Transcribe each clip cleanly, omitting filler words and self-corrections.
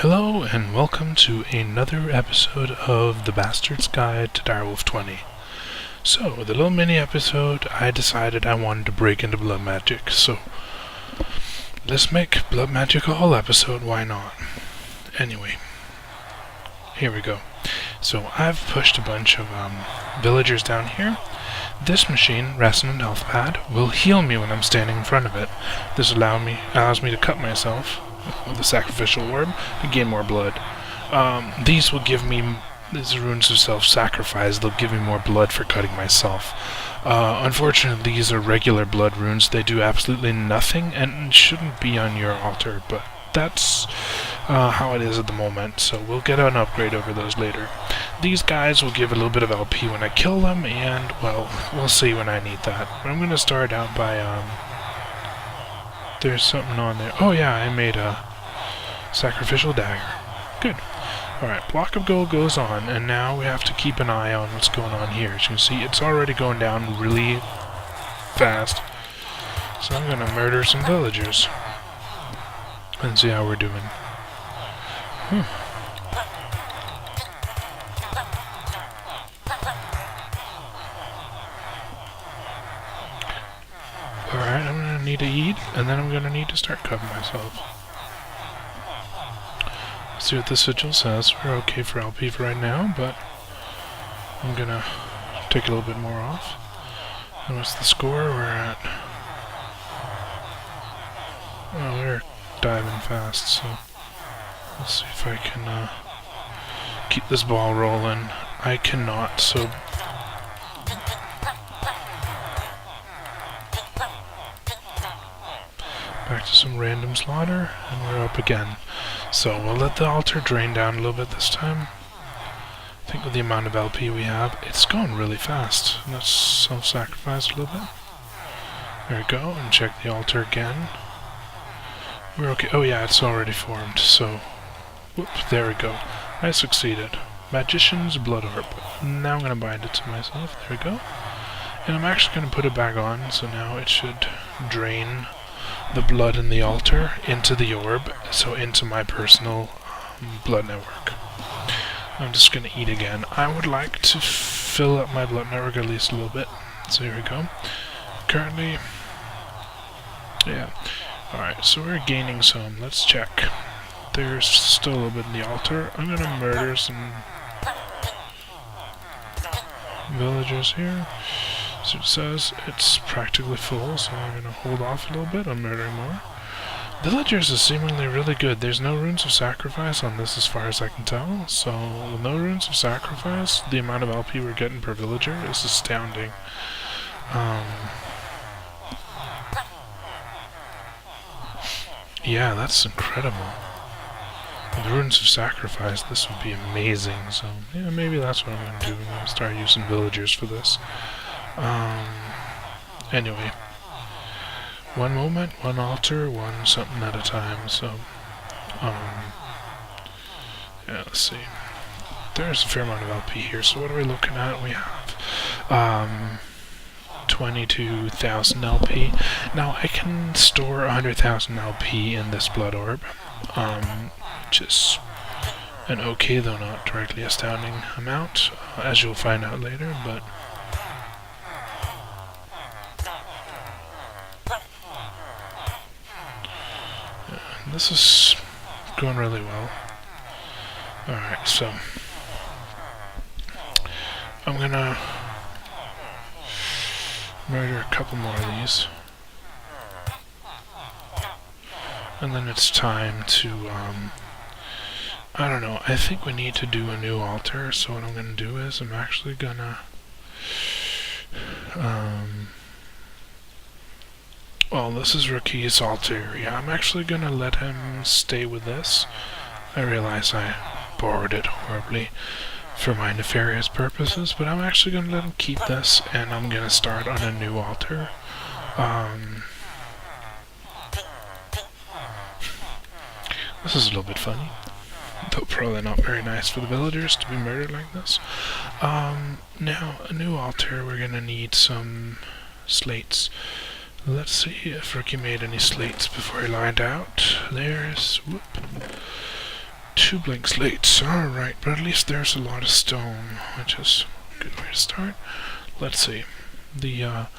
Hello and welcome to another episode of The Bastard's Guide to Direwolf20. So, with a little mini episode, I decided I wanted to break into blood magic, so let's make blood magic a whole episode, why not? Anyway, here we go. So, I've pushed a bunch of villagers down here. This machine, Resonant Health Pad, will heal me when I'm standing in front of it. This allows me to cut myself with a sacrificial orb to gain more blood. These will give me, these runes of self-sacrifice, they'll give me more blood for cutting myself. Unfortunately, these are regular blood runes. They do absolutely nothing and shouldn't be on your altar, but that's how it is at the moment, so we'll get an upgrade over those later. These guys will give a little bit of LP when I kill them, and, well, we'll see when I need that. But I'm going to start out by, there's something on there. Oh yeah, I made a sacrificial dagger. Good. Alright, block of gold goes on, and now we have to keep an eye on what's going on here. As you can see, it's already going down really fast. So I'm going to murder some villagers and see how we're doing. Alright, I'm going to need to eat, and then I'm going to need to start covering myself. Let's see what the sigil says. We're okay for LP for right now, but I'm going to take a little bit more off. And what's the score we're at? Oh, we're diving fast, so let's see if I can keep this ball rolling. I cannot, so back to some random slaughter, and we're up again. So we'll let the altar drain down a little bit this time. I think with the amount of LP we have, it's going really fast. Let's self-sacrifice a little bit. There we go, and check the altar again. We're okay. Oh yeah, it's already formed, so whoop, there we go. I succeeded. Magician's Blood Orb. Now I'm going to bind it to myself. There we go. And I'm actually going to put it back on, so now it should drain the blood in the altar into the orb, so into my personal blood network. I'm just going to eat again. I would like to fill up my blood network at least a little bit. So here we go. Currently, yeah. Alright, so we're gaining some. Let's check. There's still a little bit in the altar. I'm going to murder some villagers here. So it says it's practically full, so I'm going to hold off a little bit on murdering more. Villagers is seemingly really good. There's no runes of sacrifice on this as far as I can tell, so with no runes of sacrifice, the amount of LP we're getting per villager is astounding. Yeah, that's incredible. With runes of sacrifice, this would be amazing, so yeah, maybe that's what I'm going to do. I'm going to start using villagers for this. Anyway, one moment, one altar, one something at a time, so, yeah, let's see. There's a fair amount of LP here, so what are we looking at? We have, 22,000 LP. Now, I can store 100,000 LP in this blood orb, which is an okay, though not directly astounding amount, as you'll find out later, but this is going really well. Alright, so I'm gonna murder a couple more of these. And then it's time to, I don't know, I think we need to do a new altar, so what I'm gonna do is I'm actually gonna, well, this is Rookie's altar. Yeah, I'm actually gonna let him stay with this. I realize I borrowed it horribly for my nefarious purposes, but I'm actually gonna let him keep this, and I'm gonna start on a new altar. This is a little bit funny, though probably not very nice for the villagers to be murdered like this. Now, a new altar, we're gonna need some slates. Let's see if Rookie made any slates before he lined out. There's, whoop, 2 blank slates. Alright, but at least there's a lot of stone, which is a good way to start. Let's see. We have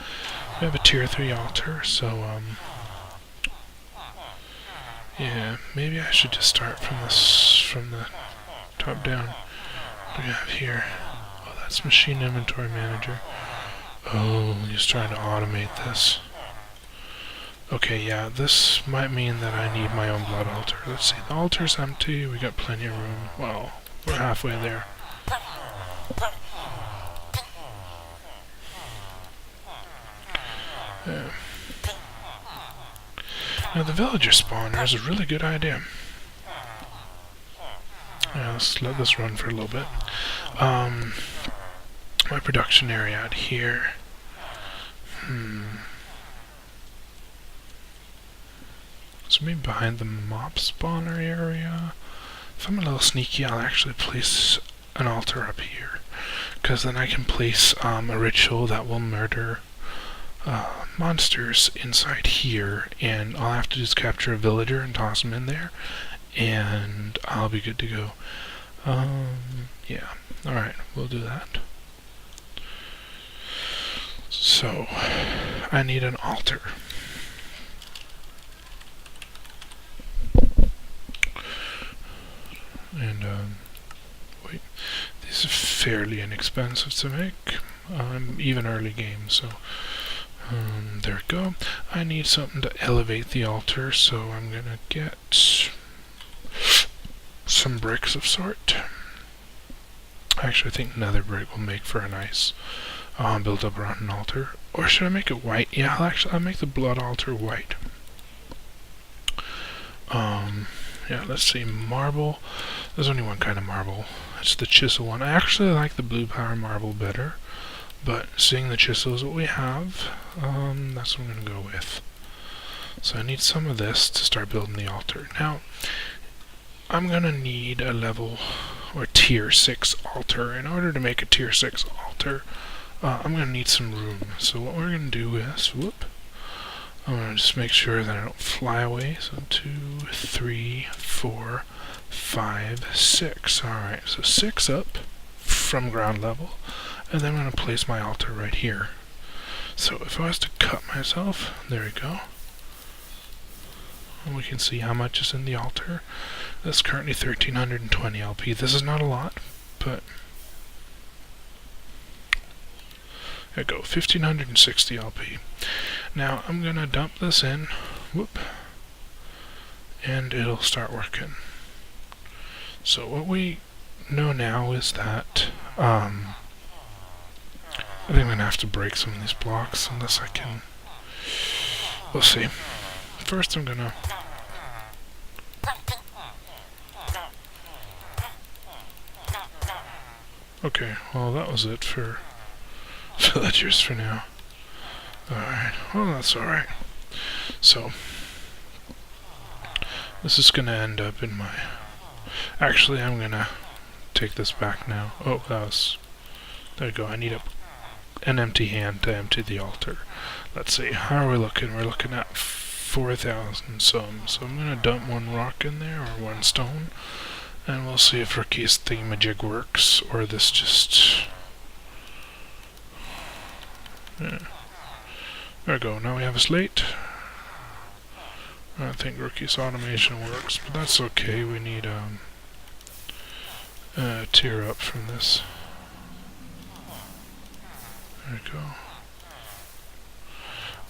a tier 3 altar, so yeah, maybe I should just start from the top down. What do we have here? Oh, that's Machine Inventory Manager. Oh, he's trying to automate this. Okay, yeah, this might mean that I need my own blood altar. Let's see, the altar's empty, we got plenty of room. Well, we're halfway there. Yeah. Now, the villager spawner is a really good idea. Yeah, let's let this run for a little bit. My production area out here. So maybe behind the mob spawner area. If I'm a little sneaky, I'll actually place an altar up here, because then I can place a ritual that will murder monsters inside here, and all I have to do is capture a villager and toss them in there, and I'll be good to go. Yeah, alright, we'll do that. So, I need an altar. And, wait, these are fairly inexpensive to make, even early game, so, there we go. I need something to elevate the altar, so I'm gonna get some bricks of sort. Actually, I think nether brick will make for a nice build up around an altar. Or should I make it white? Yeah, I'll make the blood altar white. Yeah, let's see, marble. There's only one kind of marble. It's the chisel one. I actually like the blue power marble better, but seeing the chisel is what we have, that's what I'm going to go with. So I need some of this to start building the altar. Now, I'm going to need a level or tier 6 altar. In order to make a tier 6 altar, I'm going to need some room. So what we're going to do is, I'm going to just make sure that I don't fly away. So 2, 3, 4, 5, 6. Alright, so 6 up from ground level. And then I'm going to place my altar right here. So if I was to cut myself, there we go. And we can see how much is in the altar. That's currently 1320 LP. This is not a lot, but there we go, 1560 LP. Now I'm gonna dump this in, and it'll start working. So what we know now is that I think I'm gonna have to break some of these blocks unless I can. We'll see. First I'm gonna okay, well that was it for villagers for now. Alright, well that's alright. So, this is gonna end up in my... Actually, I'm gonna take this back now. Oh, that was... There we go, I need an empty hand to empty the altar. Let's see, how are we looking? We're looking at 4,000 some. So I'm gonna dump one rock in there, or one stone, and we'll see if Ricky's thingamajig works, or this just... Yeah. There we go, now we have a slate. I don't think Rookie's automation works, but that's okay. We need a tier up from this. There we go.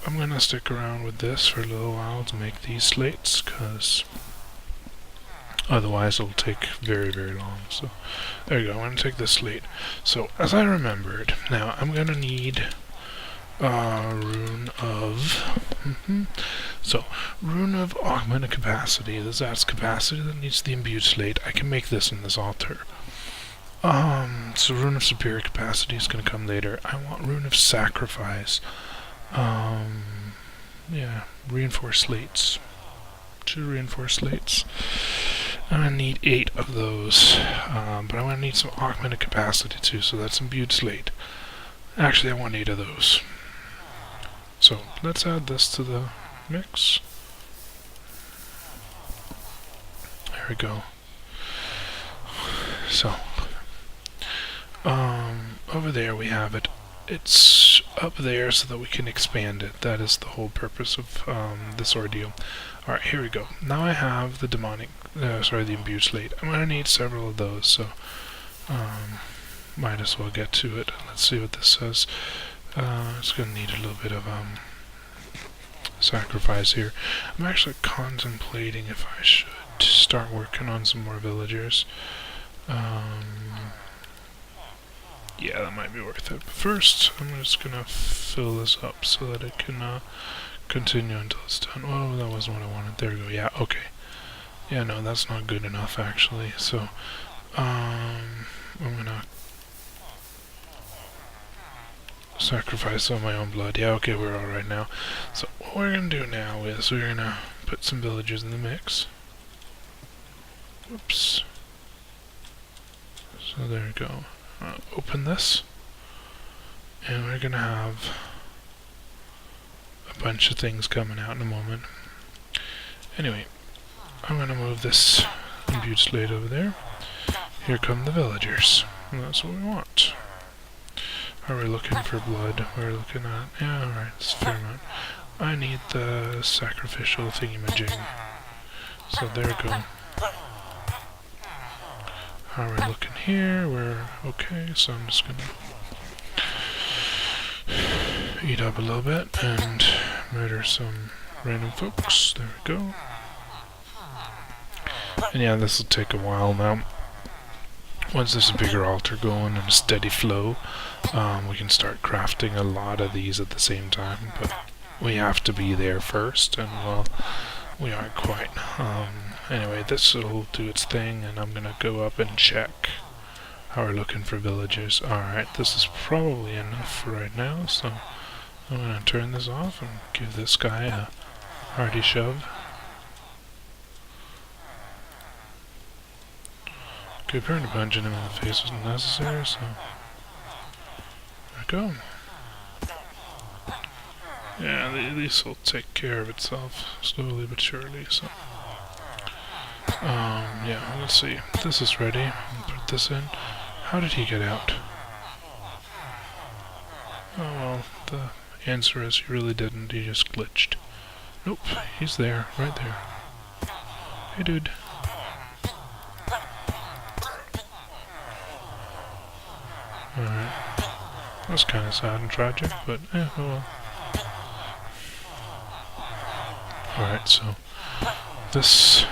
I'm gonna stick around with this for a little while to make these slates, because otherwise it'll take very, very long. So there you go, I'm gonna take this slate. So as I remembered, now I'm gonna need rune of rune of augmented capacity. This adds capacity that needs the imbued slate. I can make this in this altar. So rune of superior capacity is going to come later. I want rune of sacrifice. Yeah, reinforced slates. 2 reinforced slates. I'm going to need 8 of those, but I'm going to need some augmented capacity too, so that's imbued slate. Actually, I want 8 of those. So let's add this to the mix. There we go. so over there we have it. It's up there so that we can expand it. That is the whole purpose of this ordeal. Alright, here we go. Now I have the the imbued slate. I'm going to need several of those, so might as well get to it. Let's see what this says. It's going to need a little bit of sacrifice here. I'm actually contemplating if I should start working on some more villagers. Yeah, that might be worth it. But first, I'm just gonna fill this up so that it can continue until it's done. Oh, that wasn't what I wanted. There we go. Yeah, okay. Yeah, no, that's not good enough, actually. So, I'm gonna sacrifice all my own blood. Yeah, okay, we're alright now. So, what we're gonna do now is we're gonna put some villagers in the mix. Whoops. So, there we go. Open this, and we're gonna have a bunch of things coming out in a moment. Anyway, I'm gonna move this imbued slate over there. Here come the villagers, and that's what we want. Are we looking for blood? We're looking at, yeah, alright, it's a fair amount. I need the sacrificial thingy-majig. So there we go. How are we looking here? We're okay, so I'm just gonna eat up a little bit and murder some random folks. There we go. And yeah, this will take a while now. Once there's a bigger altar going and a steady flow, we can start crafting a lot of these at the same time, but we have to be there first, and well, we aren't quite. Anyway, this will do its thing, and I'm gonna go up and check how we're looking for villagers. Alright, this is probably enough for right now, so I'm gonna turn this off and give this guy a hearty shove. Okay, apparently punching him in the face wasn't necessary, so there we go. Yeah, these will take care of itself slowly but surely, so yeah, let's see. This is ready. I'll put this in. How did he get out? Oh well, the answer is he really didn't. He just glitched. Nope, he's there, right there. Hey dude. Alright. That's kind of sad and tragic, but oh well. Alright, so this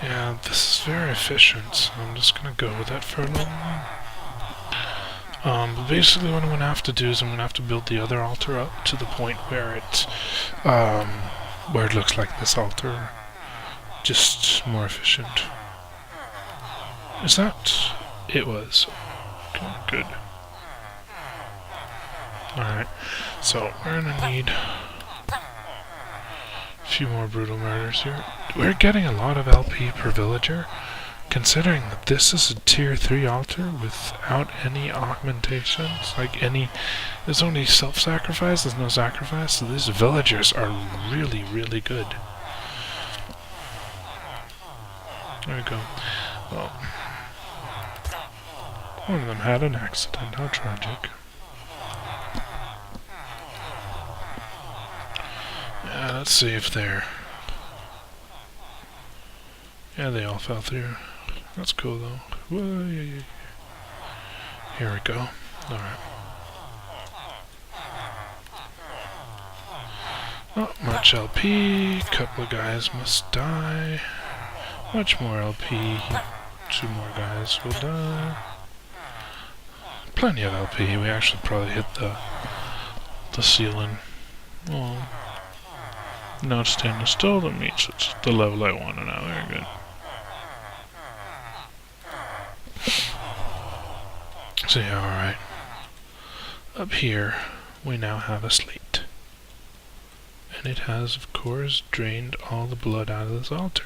yeah, this is very efficient, so I'm just gonna go with it for a little while. But basically what I'm gonna have to do is I'm gonna have to build the other altar up to the point where it looks like this altar, just more efficient. Is that? It was. Okay, good. Alright, so we're gonna need a few more brutal murders here. We're getting a lot of LP per villager, considering that this is a tier 3 altar without any augmentations, there's only self-sacrifice, there's no sacrifice, so these villagers are really, really good. There we go. Well, one of them had an accident, how tragic. Yeah, let's see if they're... Yeah, they all fell through. That's cool though. Whoa, yeah. Here we go. Alright. Not much LP, couple of guys must die. Much more LP, 2 more guys will die. Plenty of LP, we actually probably hit the ceiling. Oh. Now it's standing still, that means it's the level I want now, very good. So yeah, alright. Up here, we now have a slate. And it has, of course, drained all the blood out of this altar.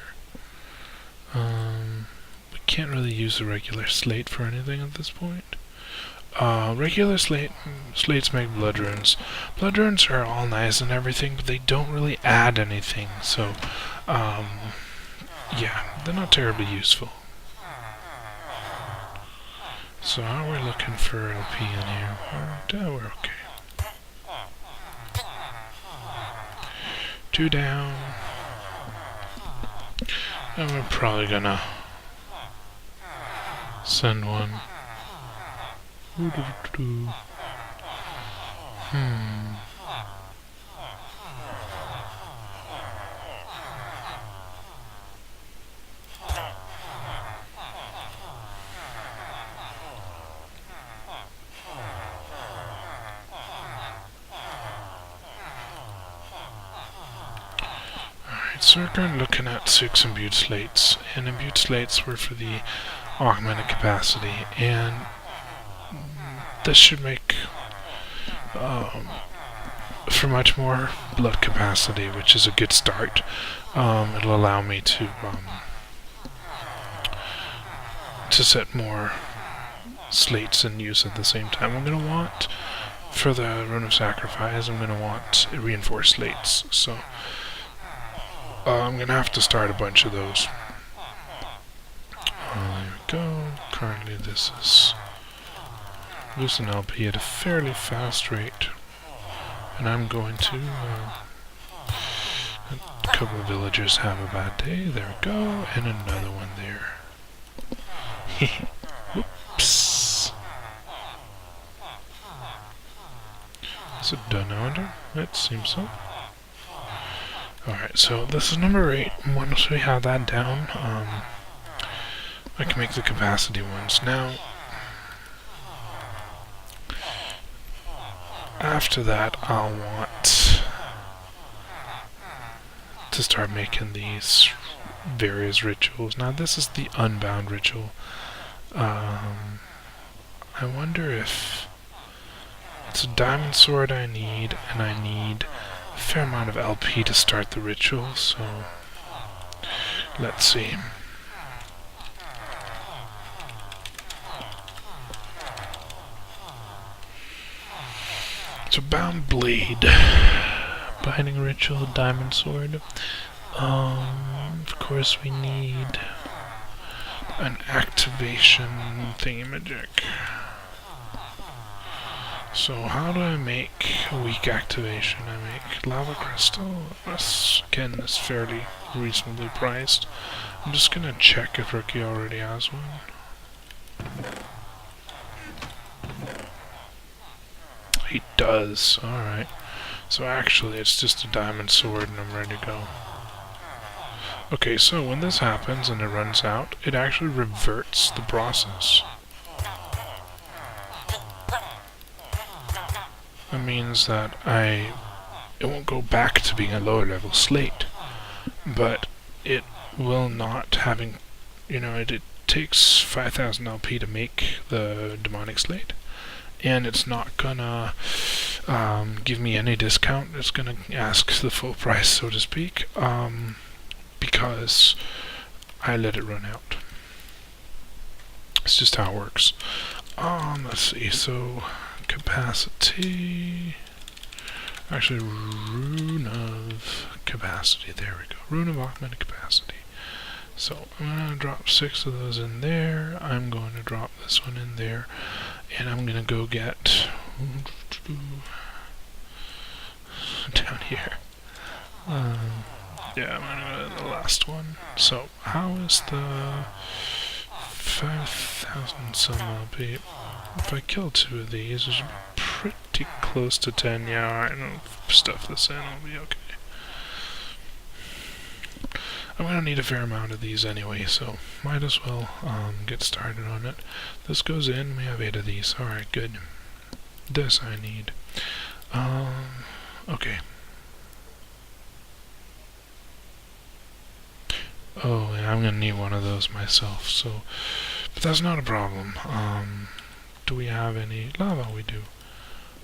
We can't really use a regular slate for anything at this point. Regular slates make blood runes. Blood runes are all nice and everything, but they don't really add anything, so, yeah, they're not terribly useful. So how are we looking for LP in here? We're okay. 2 down. And we're probably gonna send one. So we're currently looking at 6 imbued slates, and imbued slates were for the augmented capacity, and this should make for much more blood capacity, which is a good start. It'll allow me to set more slates in use at the same time. I'm going to want, for the Rune of Sacrifice, I'm going to want reinforced slates, so I'm going to have to start a bunch of those. There we go. Currently this is losing LP at a fairly fast rate. And I'm going to... a couple of villagers have a bad day. There we go. And another one there. Whoops. Is it done now? It seems so. Alright, so this is number 8. Once we have that down, I can make the capacity ones. Now, after that, I'll want to start making these various rituals. Now, this is the Unbound ritual. I wonder if it's a diamond sword I need, and I need a fair amount of LP to start the ritual, so let's see. So bound blade, binding ritual, diamond sword. Of course we need an activation thingamajig. So how do I make a weak activation? I make lava crystal. This, again, is fairly reasonably priced. I'm just gonna check if Ricky already has one. He does. Alright. So actually it's just a diamond sword and I'm ready to go. Okay, so when this happens and it runs out, it actually reverts the process. That means that it won't go back to being a lower level slate, but it will not having, it takes 5,000 LP to make the demonic slate, and it's not gonna give me any discount. It's gonna ask the full price, so to speak, because I let it run out. It's just how it works. Let's see, so capacity, actually rune of capacity, there we go, rune of augmented capacity. So I'm going to drop 6 of those in there, I'm going to drop this one in there, and I'm going to go get down here. Yeah, I'm going to go to the last one. So how is the 5,000 some LP? If I kill 2 of these, it should be pretty close to 10. Yeah, alright, I'll stuff this in, I'll be okay. I'm going to need a fair amount of these anyway, so might as well get started on it. This goes in, we have 8 of these. Alright, good. This I need. Okay. Oh, yeah, I'm going to need one of those myself, so... But that's not a problem. Do we have any lava? We do.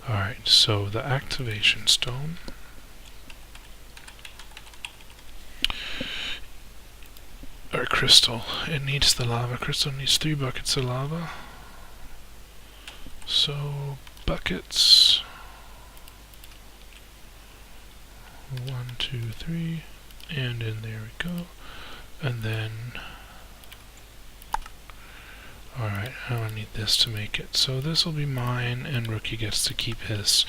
Alright, so the activation stone. Or crystal. It needs the lava. Crystal needs 3 buckets of lava. So, buckets. 1, 2, 3, and in there we go. And then, alright, I need this to make it. So this will be mine, and Rookie gets to keep his.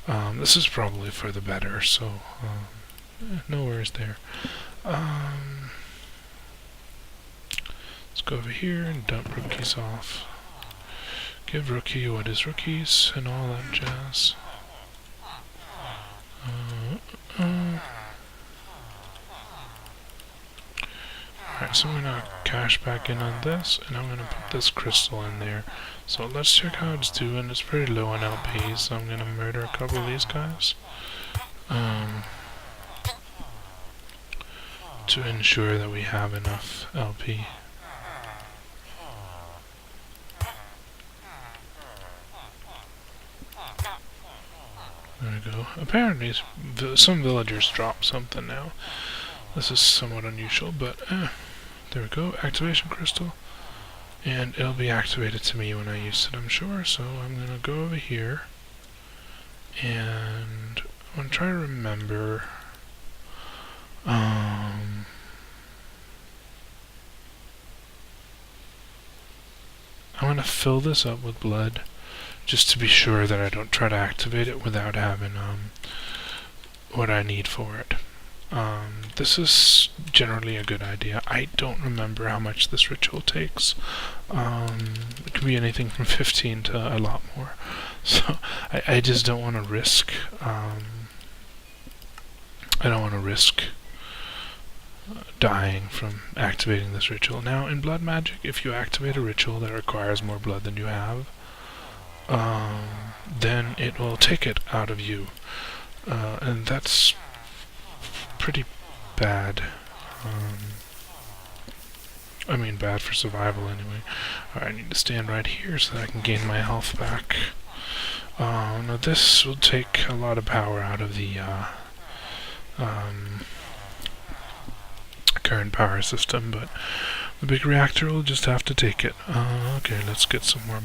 This is probably for the better, so no worries there. Let's go over here and dump Rookie's off. Give Rookie what is Rookie's and all that jazz. Alright, so I'm gonna cash back in on this, and I'm gonna put this crystal in there. So let's check how it's doing. It's pretty low on LP, so I'm gonna murder a couple of these guys. To ensure that we have enough LP. There we go. Apparently, some villagers drop something now. This is somewhat unusual, but there we go. Activation crystal. And it'll be activated to me when I use it, I'm sure. So I'm going to go over here. And I'm going to try to remember. I'm going to fill this up with blood, just to be sure that I don't try to activate it without having what I need for it. This is generally a good idea. I don't remember how much this ritual takes. It could be anything from 15 to a lot more. So I just don't want to risk. I don't want to risk dying from activating this ritual. Now, in blood magic, if you activate a ritual that requires more blood than you have, then it will take it out of you, and that's pretty bad. I mean, bad for survival anyway. Alright, I need to stand right here so that I can gain my health back. Now this will take a lot of power out of the current power system, but the big reactor will just have to take it. Okay, let's get some more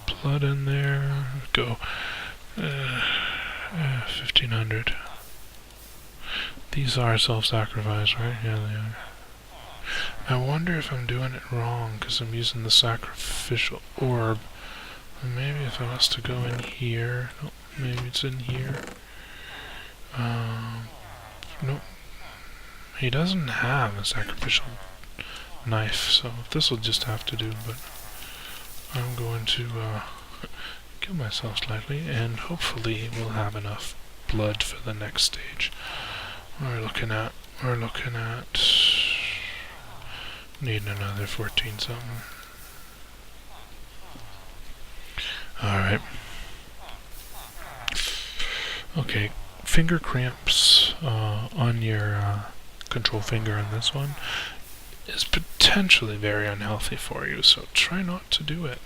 blood in there. Go. 1500. These are self-sacrifice, right? Yeah, they are. I wonder if I'm doing it wrong because I'm using the sacrificial orb. Maybe if I was to go in here. Nope, maybe it's in here. Nope. He doesn't have a sacrificial knife, so this will just have to do, but I'm going to kill myself slightly, and hopefully we'll have enough blood for the next stage. We're looking at needing another 14 something. Alright. Okay, finger cramps on your control finger on this one is potentially very unhealthy for you, so try not to do it.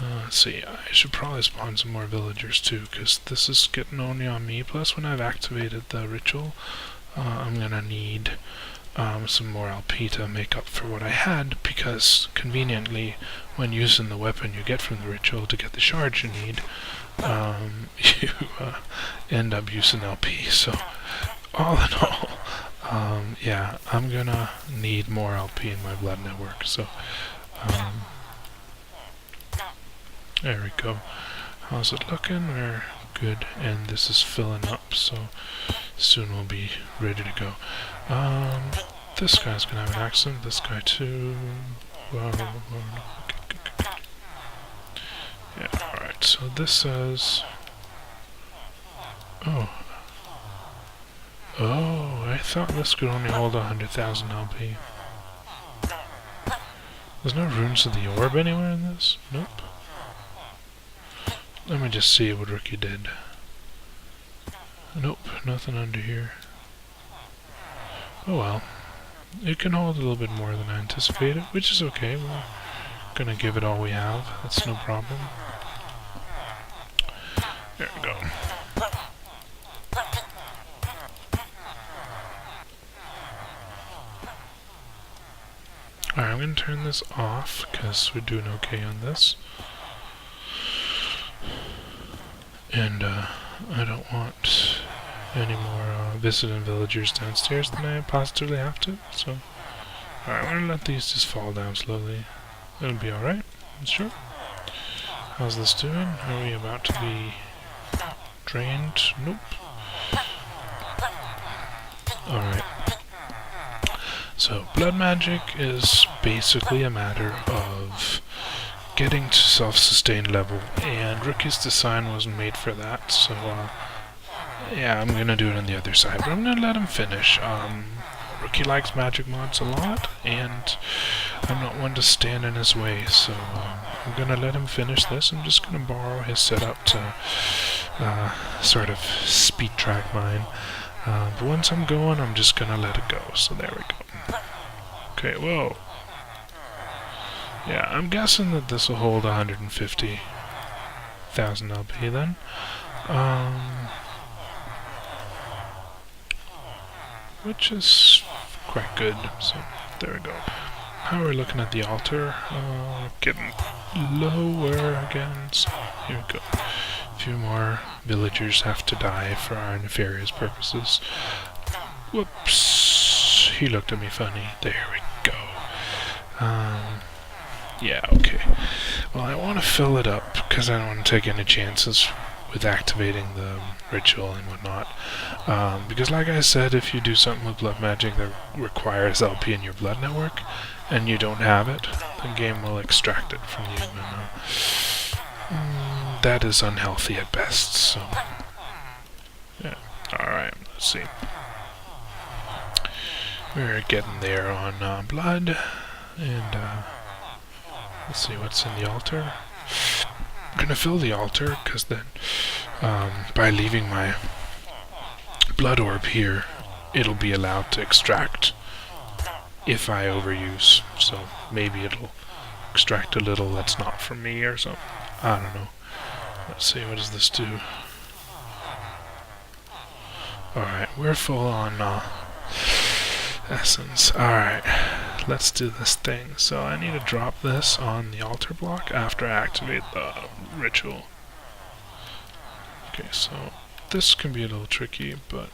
Let's see, I should probably spawn some more villagers too, because this is getting only on me. Plus, when I've activated the ritual, I'm gonna need some more LP to make up for what I had, because conveniently, when using the weapon you get from the ritual to get the shards you need, you end up using LP. So, all in all, yeah, I'm gonna need more LP in my blood network. So, there we go. How's it looking? We're good, and this is filling up, so soon we'll be ready to go. This guy's gonna have an accident, this guy too. Yeah, alright, so this says... Oh, I thought this could only hold 100,000 LP. There's no runes of the orb anywhere in this? Nope. Let me just see what Rookie did. Nope, nothing under here. Oh well. It can hold a little bit more than I anticipated, which is okay. We're gonna give it all we have. That's no problem. There we go. Alright, I'm gonna turn this off, because we're doing okay on this. And I don't want any more visiting villagers downstairs than I positively have to, so... Alright, I'm gonna let these just fall down slowly. It'll be alright, I'm sure. How's this doing? Are we about to be drained? Nope. Alright. So, blood magic is basically a matter of getting to self-sustained level, and Rookie's design wasn't made for that, so yeah, I'm gonna do it on the other side, but I'm gonna let him finish. Rookie likes magic mods a lot, and I'm not one to stand in his way, so I'm gonna let him finish this. I'm just gonna borrow his setup to sort of speed track mine. But once I'm going, I'm just gonna let it go, so there we go. Okay, whoa. Yeah, I'm guessing that this will hold 150,000 LP then. Which is quite good, so there we go. How are we looking at the altar? Getting lower again, so here we go. A few more villagers have to die for our nefarious purposes. Whoops, he looked at me funny. There we go. Yeah, okay. Well, I want to fill it up, because I don't want to take any chances with activating the ritual and whatnot. Because like I said, if you do something with blood magic that requires LP in your blood network, and you don't have it, the game will extract it from you. And, that is unhealthy at best, so... Yeah, alright, let's see. We're getting there on blood, and let's see what's in the altar. I'm gonna fill the altar, because then by leaving my blood orb here, it'll be allowed to extract if I overuse. So maybe it'll extract a little that's not from me or something. I don't know. Let's see, what does this do? Alright, we're full on essence. Alright, let's do this thing. So I need to drop this on the altar block after I activate the ritual. Okay, so this can be a little tricky, but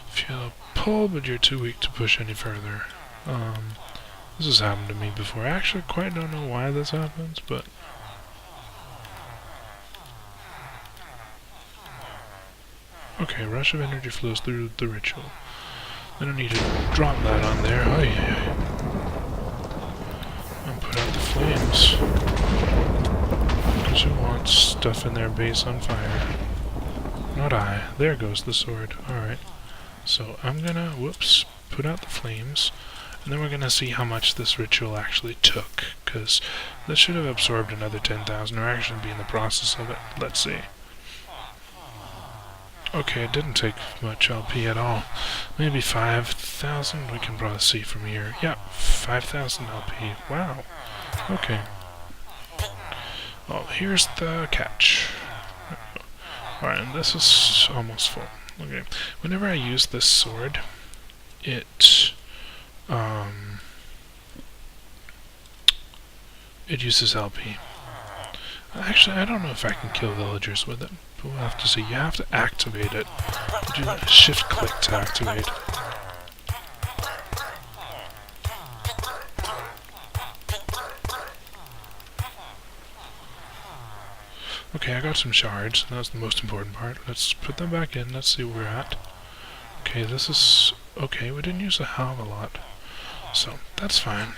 if you pull but you're too weak to push any further. This has happened to me before. I actually quite don't know why this happens, but okay, rush of energy flows through the ritual. I don't need to drop that on there. Oh yeah. And put out the flames. Because who wants stuff in their base on fire? Not I. There goes the sword. Alright. So I'm gonna, whoops, put out the flames. And then we're gonna see how much this ritual actually took. Because this should have absorbed another 10,000, or actually be in the process of it. Let's see. Okay, it didn't take much LP at all. Maybe 5,000, we can probably see from here. Yeah, 5,000 LP. Wow. Okay. Well, here's the catch. Alright, and this is almost full. Okay. Whenever I use this sword, it uses LP. Actually, I don't know if I can kill villagers with it. We'll have to see. You have to activate it. You do shift click to activate. Okay, I got some shards. That's the most important part. Let's put them back in. Let's see where we're at. Okay, this is... Okay, we didn't use a hell of a lot. So, that's fine.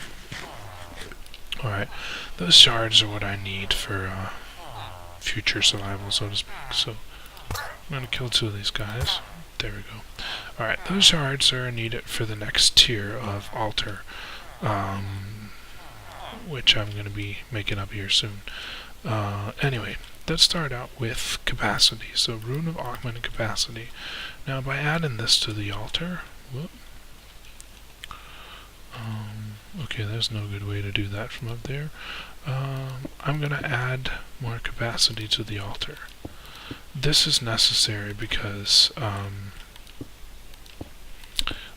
Alright, those shards are what I need for future survival, so to speak. So, I'm gonna kill 2 of these guys. There we go. Alright, those shards are needed for the next tier of altar, which I'm gonna be making up here soon. Anyway, let's start out with capacity. So, Rune of Augmented Capacity. Now, by adding this to the altar... Whoop, okay, there's no good way to do that from up there. I'm going to add more capacity to the altar. This is necessary because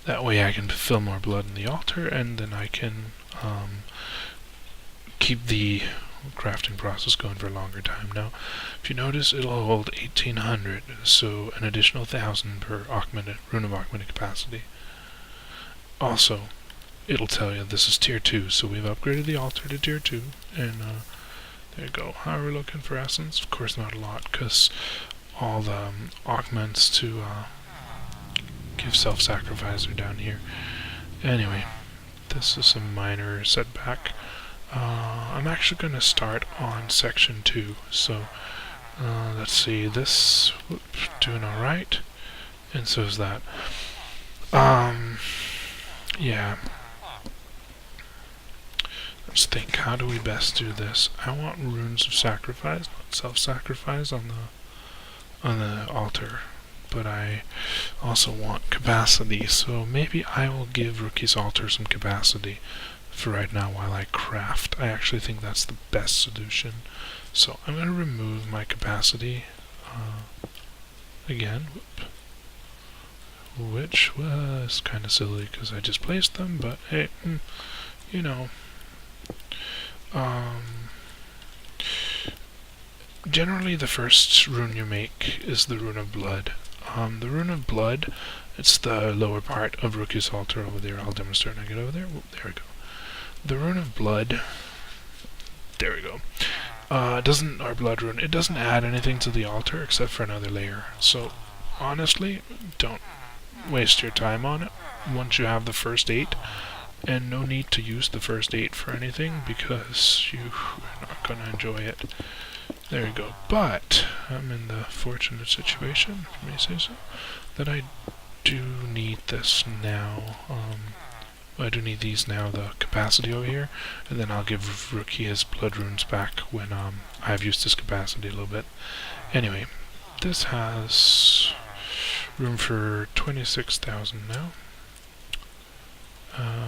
that way I can fill more blood in the altar, and then I can keep the crafting process going for a longer time. Now, if you notice, it'll hold 1800, so an additional 1000 per rune of augmented capacity. Also, it'll tell you this is tier 2, so we've upgraded the altar to tier 2, and there you go. How are we looking for essence? Of course not a lot, because all the augments to give self-sacrifice are down here. Anyway, this is a minor setback. I'm actually going to start on section 2, so let's see, this, doing alright, and so is that. Yeah. Let's think, how do we best do this? I want runes of sacrifice, not self-sacrifice on the altar, but I also want capacity, so maybe I will give Rookie's altar some capacity for right now while I craft. I actually think that's the best solution. So I'm going to remove my capacity again, which was kind of silly because I just placed them, but hey, you know. Generally the first rune you make is the rune of blood. The rune of blood, it's the lower part of Rookie's altar over there. I'll demonstrate when I get over there. Whoop, there we go. The rune of blood, there we go. Our blood rune, it doesn't add anything to the altar except for another layer. So honestly, don't waste your time on it once you have the first 8, and no need to use the first 8 for anything because you're not going to enjoy it. There you go. But I'm in the fortunate situation, if I may say so, that I do need this now. I do need these now, the capacity over here, and then I'll give Rookie his blood runes back when I've used his capacity a little bit. Anyway, this has room for 26,000 now.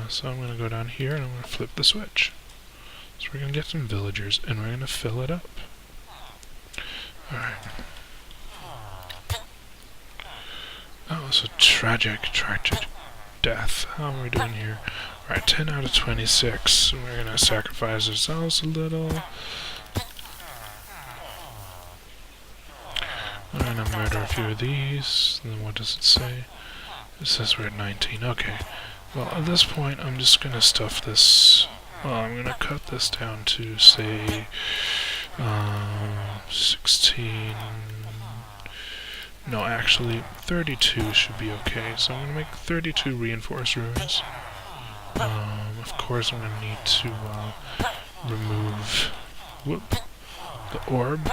So I'm going to go down here and I'm going to flip the switch. So we're going to get some villagers and we're going to fill it up. Alright. That was a tragic death. How are we doing here? Alright, 10 out of 26. We're going to sacrifice ourselves a little. I'm going to murder a few of these. And then what does it say? It says we're at 19. Okay. Well, at this point, I'm just going to stuff this. Well, I'm going to cut this down to, say, 16. No, actually, 32 should be okay. So I'm going to make 32 reinforced runes. Of course, I'm going to need to remove the orb.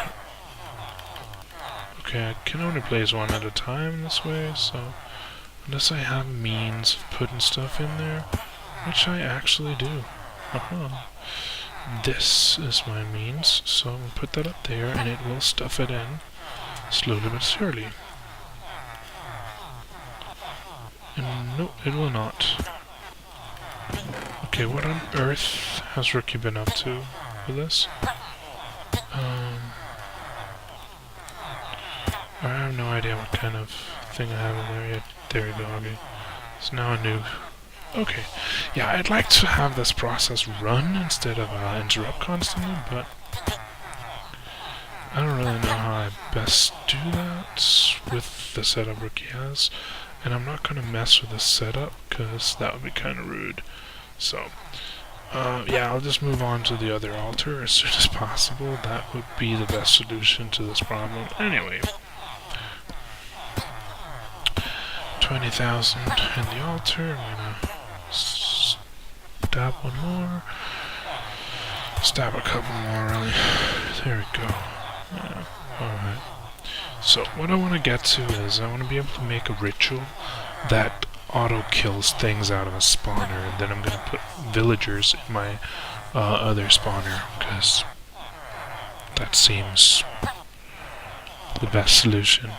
Okay, I can only place one at a time this way, so unless I have means of putting stuff in there, which I actually do. This is my means, so I'm going to put that up there, and it will stuff it in, slowly but surely. And no, it will not. Okay, what on earth has Rookie been up to with this? I have no idea what kind of thing I have in there yet. There we go, okay. So now I knew. Okay. Yeah, I'd like to have this process run instead of interrupt constantly, but I don't really know how I best do that with the setup Rookie has. And I'm not going to mess with this setup, because that would be kind of rude. So, yeah, I'll just move on to the other altar as soon as possible. That would be the best solution to this problem. Anyway. 20,000 in the altar. I'm gonna stab one more. Stab a couple more, really. There we go. Yeah, alright. So, what I want to get to is I want to be able to make a ritual that auto-kills things out of a spawner, and then I'm going to put villagers in my other spawner, because that seems the best solution.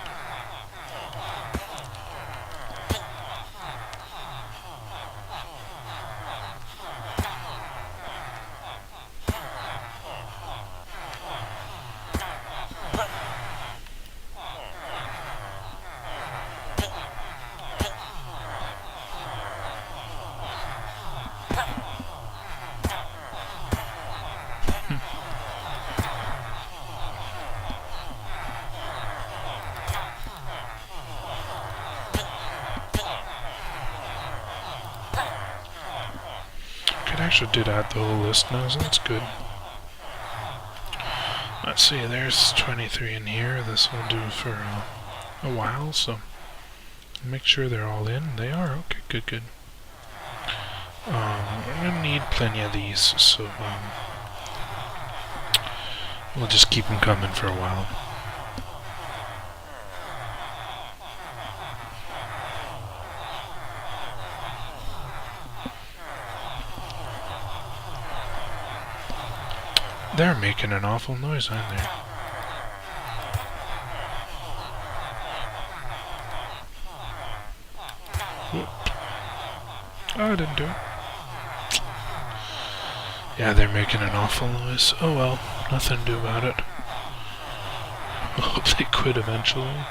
actually did add the whole list now, so that's good. Let's see, there's 23 in here. This will do for a while, so make sure they're all in. They are. Okay, good, good. We're going to need plenty of these, so we'll just keep them coming for a while. They're making an awful noise, aren't they? Whoop. Oh, I didn't do it. Yeah, they're making an awful noise. Oh well, nothing to do about it. I hope they quit eventually.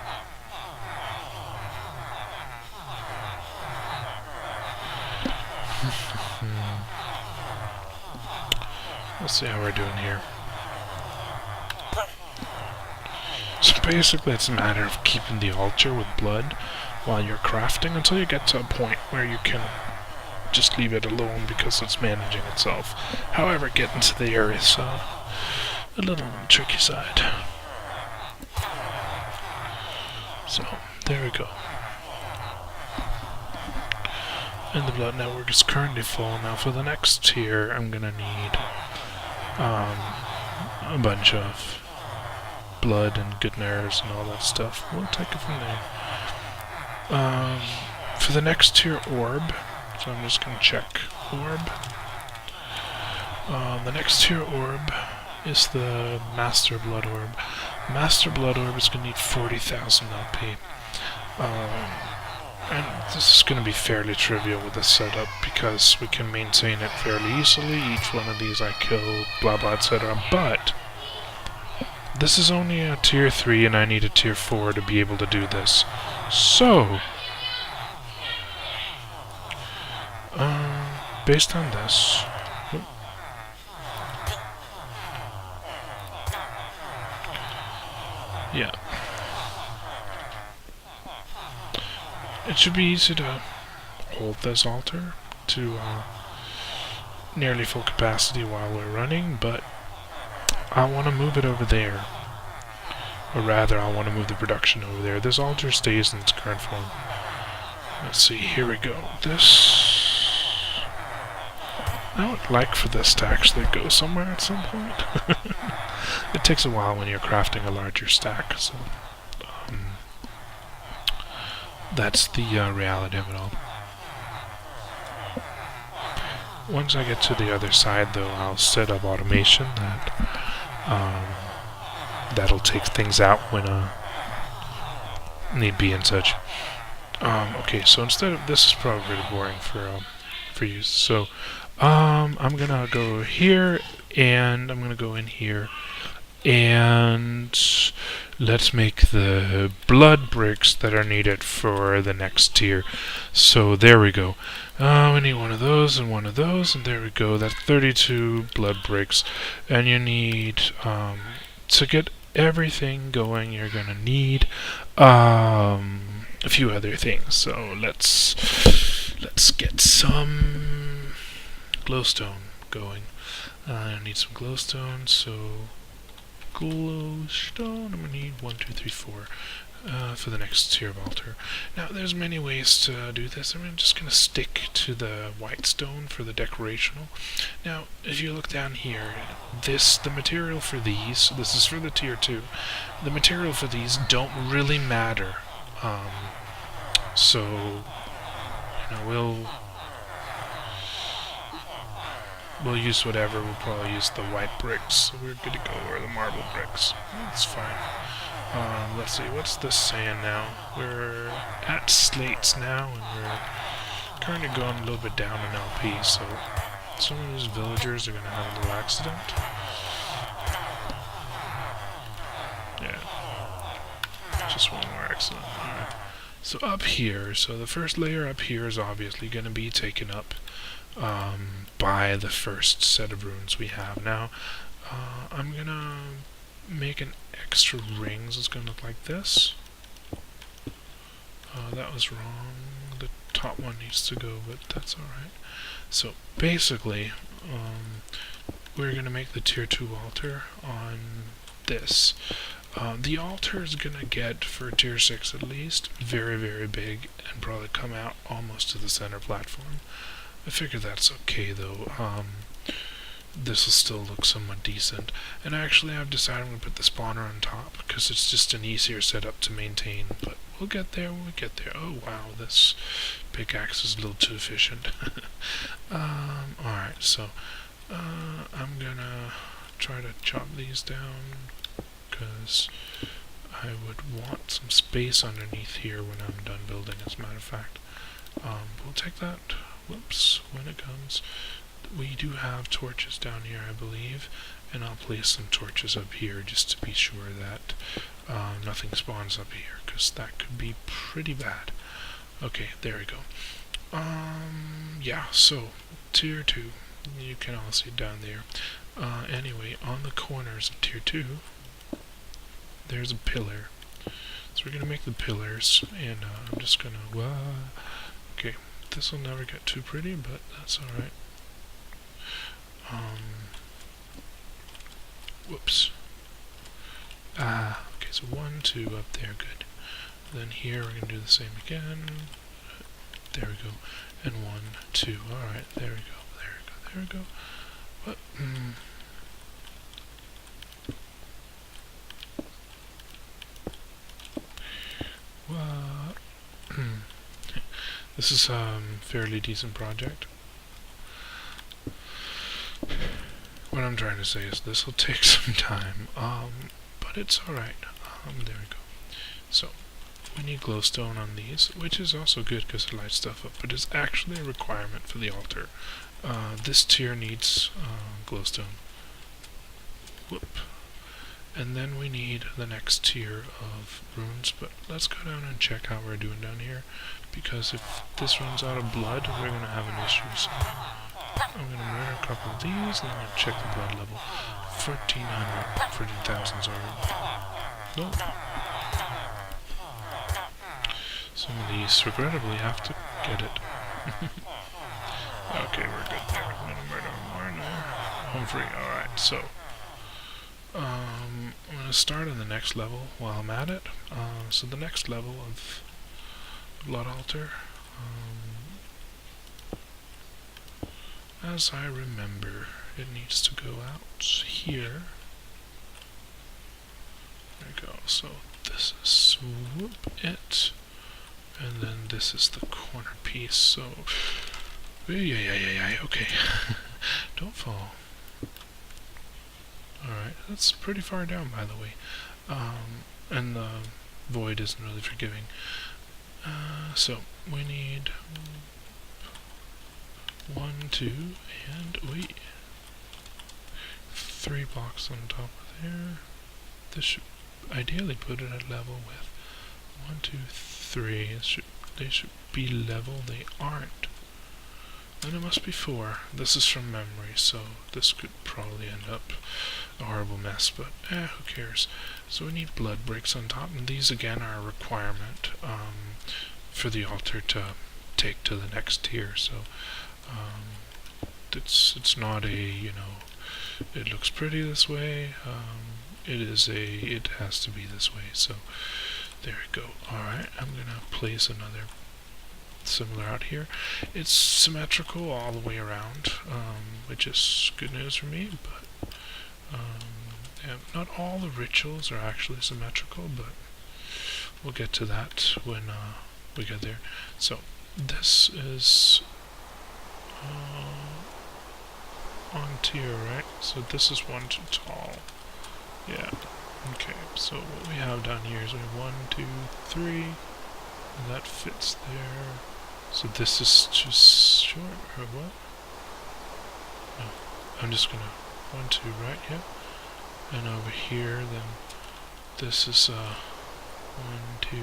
Let's see how we're doing here. So basically it's a matter of keeping the altar with blood while you're crafting until you get to a point where you can just leave it alone because it's managing itself. However, getting to the area is a little on the tricky side. So, there we go. And the blood network is currently full. Now for the next tier, I'm gonna need a bunch of blood and good nerves and all that stuff. We'll take it from there. For the next tier, orb. So I'm just gonna check orb. The next tier orb is the Master Blood Orb. Master Blood Orb is gonna need 40,000 LP. And this is going to be fairly trivial with this setup because we can maintain it fairly easily. Each one of these I kill, blah blah, etc. But this is only a tier 3 and I need a tier 4 to be able to do this. So, based on this, yeah. It should be easy to hold this altar to nearly full capacity while we're running, but I want to move it over there. Or rather, I want to move the production over there. This altar stays in its current form. Let's see, here we go. This... I would like for this to actually go somewhere at some point. It takes a while when you're crafting a larger stack, so... that's the reality of it all. Once I get to the other side, though, I'll set up automation that'll take things out when need be and such. Okay, so instead of this is probably really boring for you. So I'm gonna go here and I'm gonna go in here. And let's make the blood bricks that are needed for the next tier. So there we go. We need one of those and one of those, and there we go. That's 32 blood bricks. And you need, to get everything going, you're gonna need a few other things. So let's get some glowstone going. I need some glowstone, so glowstone. I'm gonna need 1, 2, 3, 4 for the next tier of altar. Now, there's many ways to do this. I'm just gonna stick to the white stone for the decorational. Now, if you look down here, the material for these, this is for the tier 2. The material for these don't really matter. So, you know, we'll use whatever. We'll probably use the white bricks, so we're good to go, or the marble bricks. That's fine. Let's see, what's this saying now? We're at slates now, and we're currently going a little bit down in LP, so some of these villagers are going to have a little accident. Yeah. Just one more accident. Alright. So up here, so the first layer up here is obviously going to be taken up by the first set of runes we have. Now, I'm gonna make an extra rings. It's gonna look like this. That was wrong. The top one needs to go, but that's alright. So basically, we're going to make the tier 2 altar on this. The altar is going to get, for tier 6 at least, very, very big and probably come out almost to the center platform. I figure that's okay though. This will still look somewhat decent. And actually I've decided I'm going to put the spawner on top because it's just an easier setup to maintain. But we'll get there when we get there. Oh wow, this pickaxe is a little too efficient. Alright, so I'm gonna try to chop these down because I would want some space underneath here when I'm done building, as a matter of fact. We'll take that, whoops, when it comes. We do have torches down here, I believe, and I'll place some torches up here just to be sure that nothing spawns up here, because that could be pretty bad. Okay, there we go. Yeah, so, tier 2, you can all see it down there. Anyway, on the corners of tier 2, there's a pillar. So we're going to make the pillars, and I'm just going to, okay, this will never get too pretty, but that's alright. Whoops. Okay, so 1, 2 up there, good. Then here we're going to do the same again. There we go. And 1, 2. Alright, there we go, there we go, there we go. What? This is a fairly decent project. What I'm trying to say is this will take some time, but it's alright. There we go. So, we need glowstone on these, which is also good because it lights stuff up, but it's actually a requirement for the altar. This tier needs glowstone. Whoop. And then we need the next tier of runes, but let's go down and check how we're doing down here, because if this runs out of blood, we're going to have an issue. So I'm going to murder a couple of these, and then I'm going to check the blood level. 1400, 14,000, sorry. Nope. Some of these, regrettably, have to get it. Okay, we're good there. I'm going to murder more now. I'm free, alright, so I'm going to start on the next level while I'm at it. So the next level of Blood Altar, as I remember, it needs to go out here. There we go. So this is swoop it, and then this is the corner piece. So okay. Don't fall. Alright, that's pretty far down, by the way. And the void isn't really forgiving. So we need 1, 2, and wait, 3 blocks on top of there. This should ideally put it at level with 1, 2, 3. They should be level. They aren't. Then it must be 4. This is from memory, so this could probably end up a horrible mess, but who cares. So we need blood bricks on top, and these again are a requirement for the altar to take to the next tier. So it's not a, you know, it looks pretty this way. It has to be this way. So there we go. Alright, I'm gonna place another similar out here. It's symmetrical all the way around, which is good news for me, but yeah, not all the rituals are actually symmetrical, but we'll get to that when we get there. So this is on tier, right? So this is 1 too tall. Yeah. Okay, so what we have down here is we have 1, 2, 3, and that fits there. So this is just short, or what? No, I'm just gonna 1, 2, right, yeah. And over here, then this is 1, 2,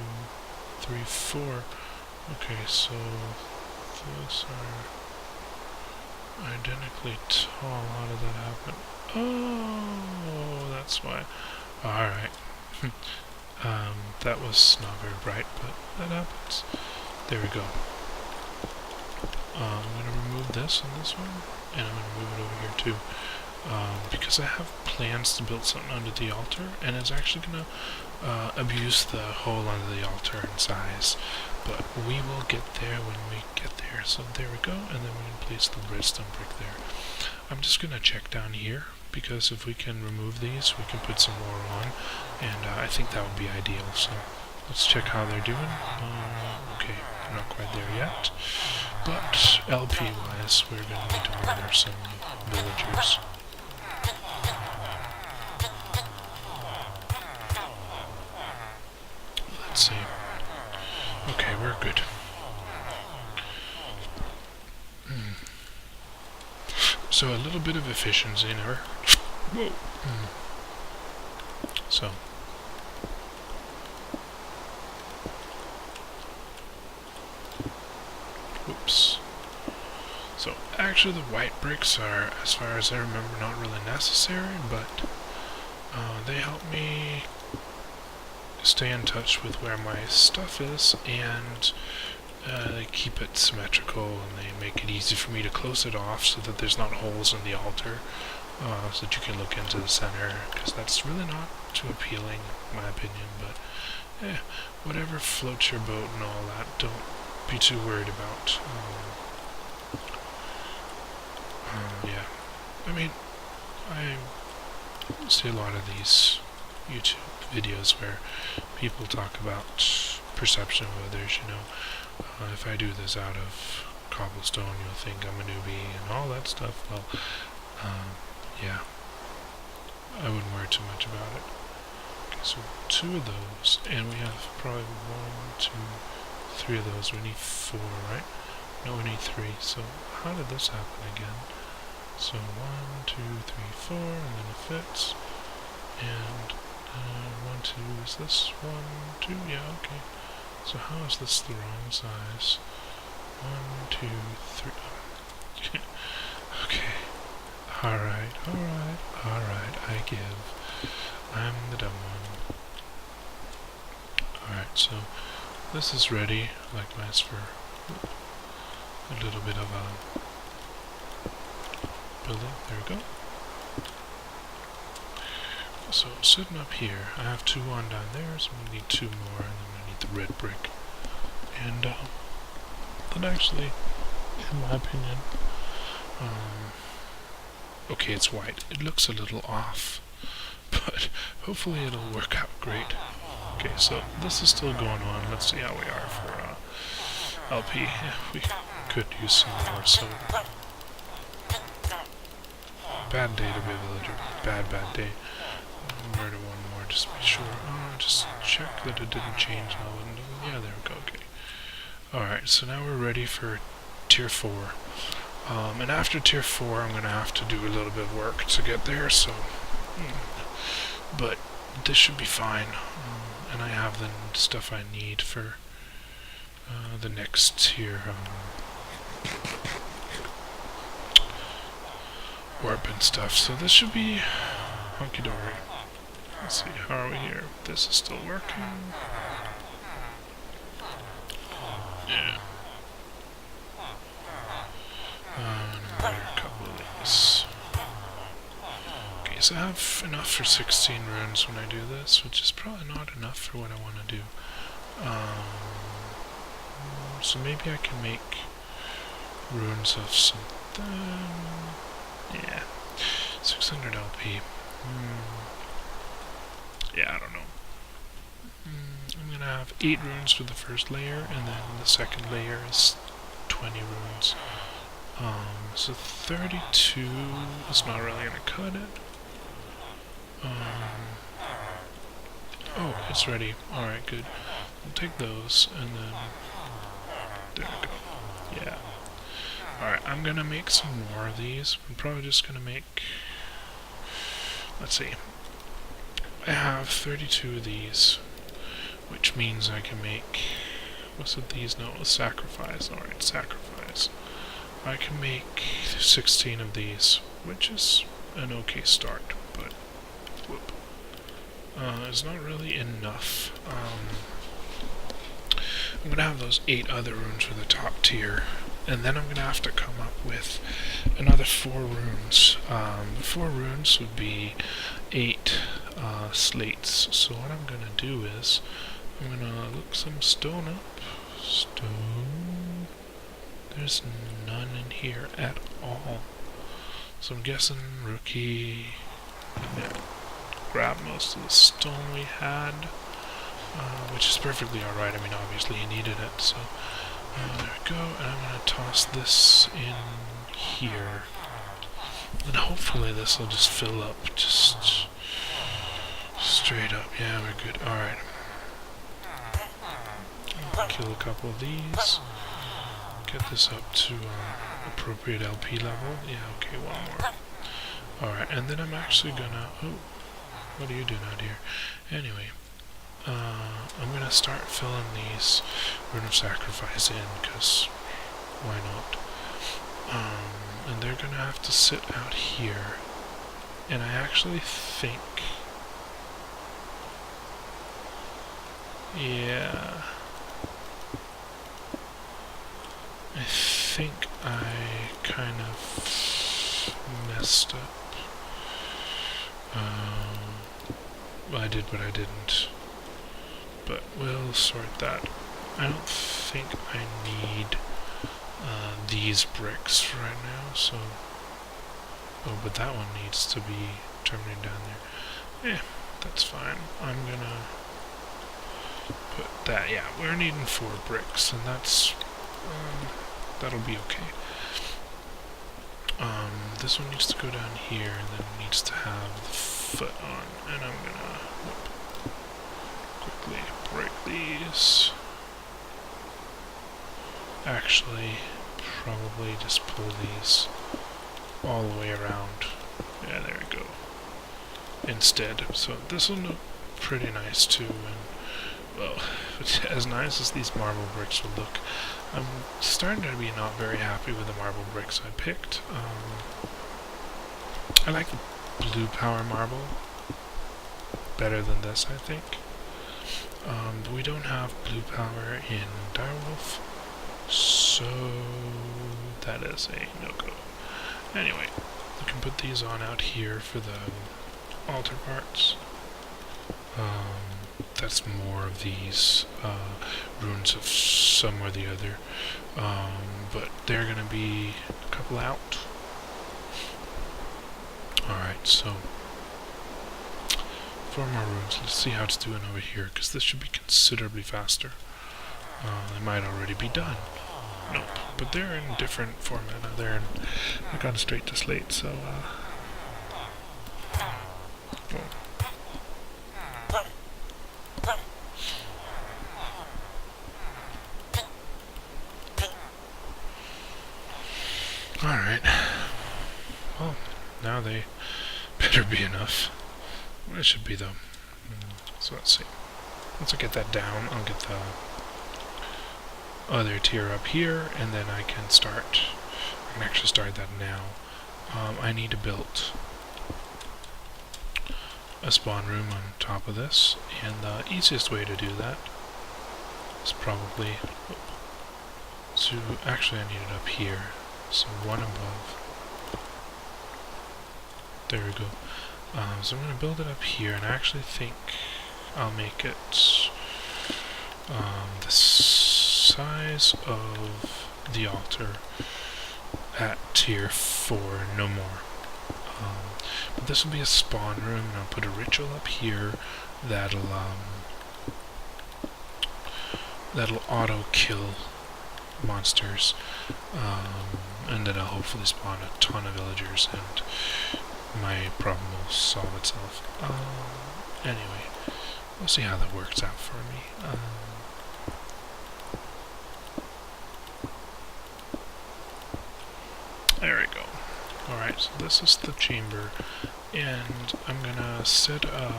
3, 4. Okay, so those are identically tall. How did that happen? Oh, that's why. Alright. That was not very bright, but that happens. There we go. I'm going to remove this and this one, and I'm going to move it over here too. Because I have plans to build something under the altar, and it's actually going to abuse the hole under the altar in size. But we will get there when we get there. So there we go, and then we're going to place the redstone brick there. I'm just going to check down here, because if we can remove these, we can put some more on, and I think that would be ideal. So let's check how they're doing. Okay, they're not quite there yet, but LP-wise, we're going to need to murder some villagers. Let's see. Okay, we're good. So a little bit of efficiency never. Whoa. So. Whoops. So actually the white bricks are, as far as I remember, not really necessary, but they help me stay in touch with where my stuff is, and they keep it symmetrical, and they make it easy for me to close it off so that there's not holes in the altar, so that you can look into the center, because that's really not too appealing in my opinion, but whatever floats your boat and all that, don't be too worried about. Yeah, I mean, I see a lot of these YouTube videos where people talk about perception of others, you know. If I do this out of cobblestone, you'll think I'm a newbie and all that stuff. Well, yeah, I wouldn't worry too much about it. Okay, so 2 of those, and we have probably 1, 2, 3 of those. We need 4, right? No, we need 3. So how did this happen again? So 1, 2, 3, 4, and then it fits. And 1, 2, is this 1, 2? Yeah, okay. So how is this the wrong size? 1, 2, 3. Okay. Alright, I give. I'm the dumb one. Alright, so this is ready, like nice for a little bit of a building. There we go. So sitting up here, I have 2 on down there, so we need 2 more, and then we need the red brick. And that actually, in my opinion, okay, it's white. It looks a little off, but hopefully it'll work out great. Okay, so this is still going on. Let's see how we are for LP. Yeah, we could use some more, so bad day to be a villager. Bad day. Murder 1 more, just to be sure. Just check that it didn't change now. Yeah, there we go, okay. Alright, so now we're ready for tier 4. And after tier 4, I'm going to have to do a little bit of work to get there, so... but this should be fine. And I have the stuff I need for the next tier. Warp and stuff, so this should be hunky-dory. Let's see, how are we here? This is still working. Yeah. Another couple of these. Okay, so I have enough for 16 runes when I do this, which is probably not enough for what I want to do. So maybe I can make runes of something. Yeah, 600 LP. Yeah, I don't know. I'm gonna have 8 runes for the first layer, and then the second layer is 20 runes. So 32 is not really gonna cut it. Oh, it's ready. Alright, good. We'll take those, and then... there we go. Yeah. Alright, I'm gonna make some more of these. I'm probably just gonna make... let's see. I have 32 of these, which means I can make... what's with these? No, sacrifice. Alright, sacrifice. I can make 16 of these, which is an okay start, but... whoop. It's not really enough. I'm gonna have those 8 other runes for the top tier, And then I'm going to have to come up with another 4 runes. The 4 runes would be 8 slates. So what I'm going to do is, I'm going to look some stone up. Stone. There's none in here at all. So I'm guessing rookie grabbed most of the stone we had, which is perfectly alright. I mean, obviously he needed it, so there we go. And I'm going to toss this in here. And hopefully this will just fill up, just straight up. Yeah, we're good. Alright. Kill a couple of these. Get this up to appropriate LP level. Yeah, okay, one more. Alright, and then I'm actually gonna... Oh, what are you doing out here? Anyway, I'm gonna start filling these Rune of Sacrifice in, because why not? And they're gonna have to sit out here. And I actually think... Yeah... I think I kind of messed up. Well, I did, but I didn't. But we'll sort that. I don't think I need these bricks right now, so... Oh, but that one needs to be terminated down there. That's fine. I'm gonna put that... Yeah, we're needing 4 bricks, and that's... that'll be okay. This one needs to go down here, and then it needs to have the foot on, and I'm gonna quickly break these. Actually, probably just pull these all the way around. Yeah, there we go. Instead, so this will look pretty nice too, and well, as nice as these marble bricks will look, I'm starting to be not very happy with the marble bricks I picked. I like the blue power marble better than this, I think. But we don't have blue power in Direwolf, so that is a no-go. Anyway, we can put these on out here for the altar parts. That's more of these runes of some or the other, but they're gonna be a couple out. Alright, so 4 more runes. Let's see how it's doing over here, because this should be considerably faster. They might already be done. Nope, but they're in different format. I've gone straight to slate, so Alright. Well, now they better be enough. Well, it should be, though. So let's see. Once I get that down, I'll get the other tier up here, and then I can start. I can actually start that now. I need to build a spawn room on top of this, and the easiest way to do that is probably to... Actually, I need it up here. So one above. There we go. So I'm going to build it up here, and I actually think I'll make it the size of the altar at tier 4, no more. But this will be a spawn room, and I'll put a ritual up here that'll auto kill monsters, and then I'll hopefully spawn a ton of villagers, and my problem will solve itself. Anyway, we'll see how that works out for me. There we go. Alright, so this is the chamber, and I'm gonna set a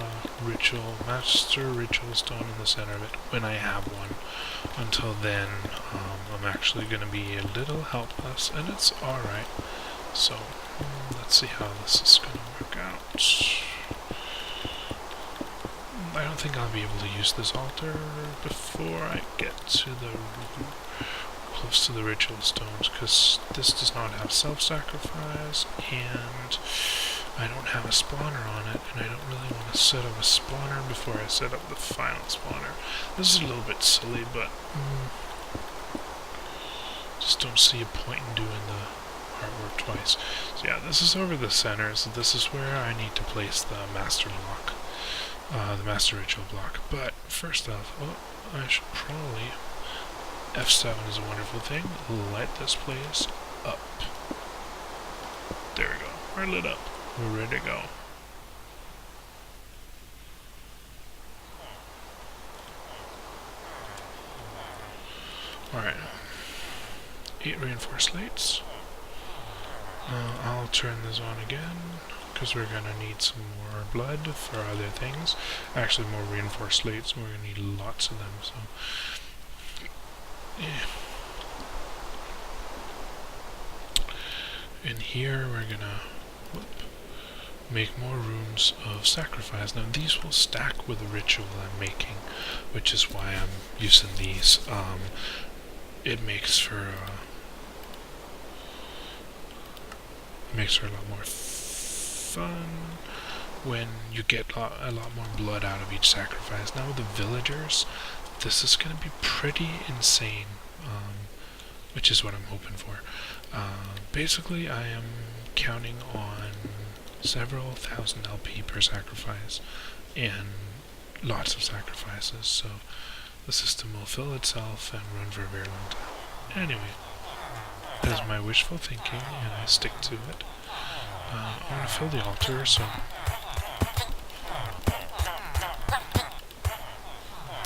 ritual, master ritual stone in the center of it when I have one. Until then, I'm actually gonna be a little helpless, and it's alright. So, let's see how this is gonna work out. I don't think I'll be able to use this altar before I get to the close to the ritual stones, because this does not have self-sacrifice, and I don't have a spawner on it, and I don't really want to set up a spawner before I set up the final spawner. This is a little bit silly, but just don't see a point in doing the artwork twice. So yeah, this is over the center, so this is where I need to place the master block, the master ritual block. But first off, I should probably... F7 is a wonderful thing. Light this place up. There we go. We're lit up. We're ready to go. Alright. 8 reinforced slates. I'll turn this on again, because we're going to need some more blood for other things. Actually, more reinforced slates, and we're going to need lots of them, so... yeah. In here, we're going to make more rooms of sacrifice. Now, these will stack with the ritual I'm making, which is why I'm using these. It makes for a lot more fun when you get a lot more blood out of each sacrifice. Now with the villagers, this is going to be pretty insane, which is what I'm hoping for. Basically, I am counting on several thousand LP per sacrifice and lots of sacrifices, so the system will fill itself and run for a very long time. Anyway, that is my wishful thinking, and I stick to it. I want to fill the altar, so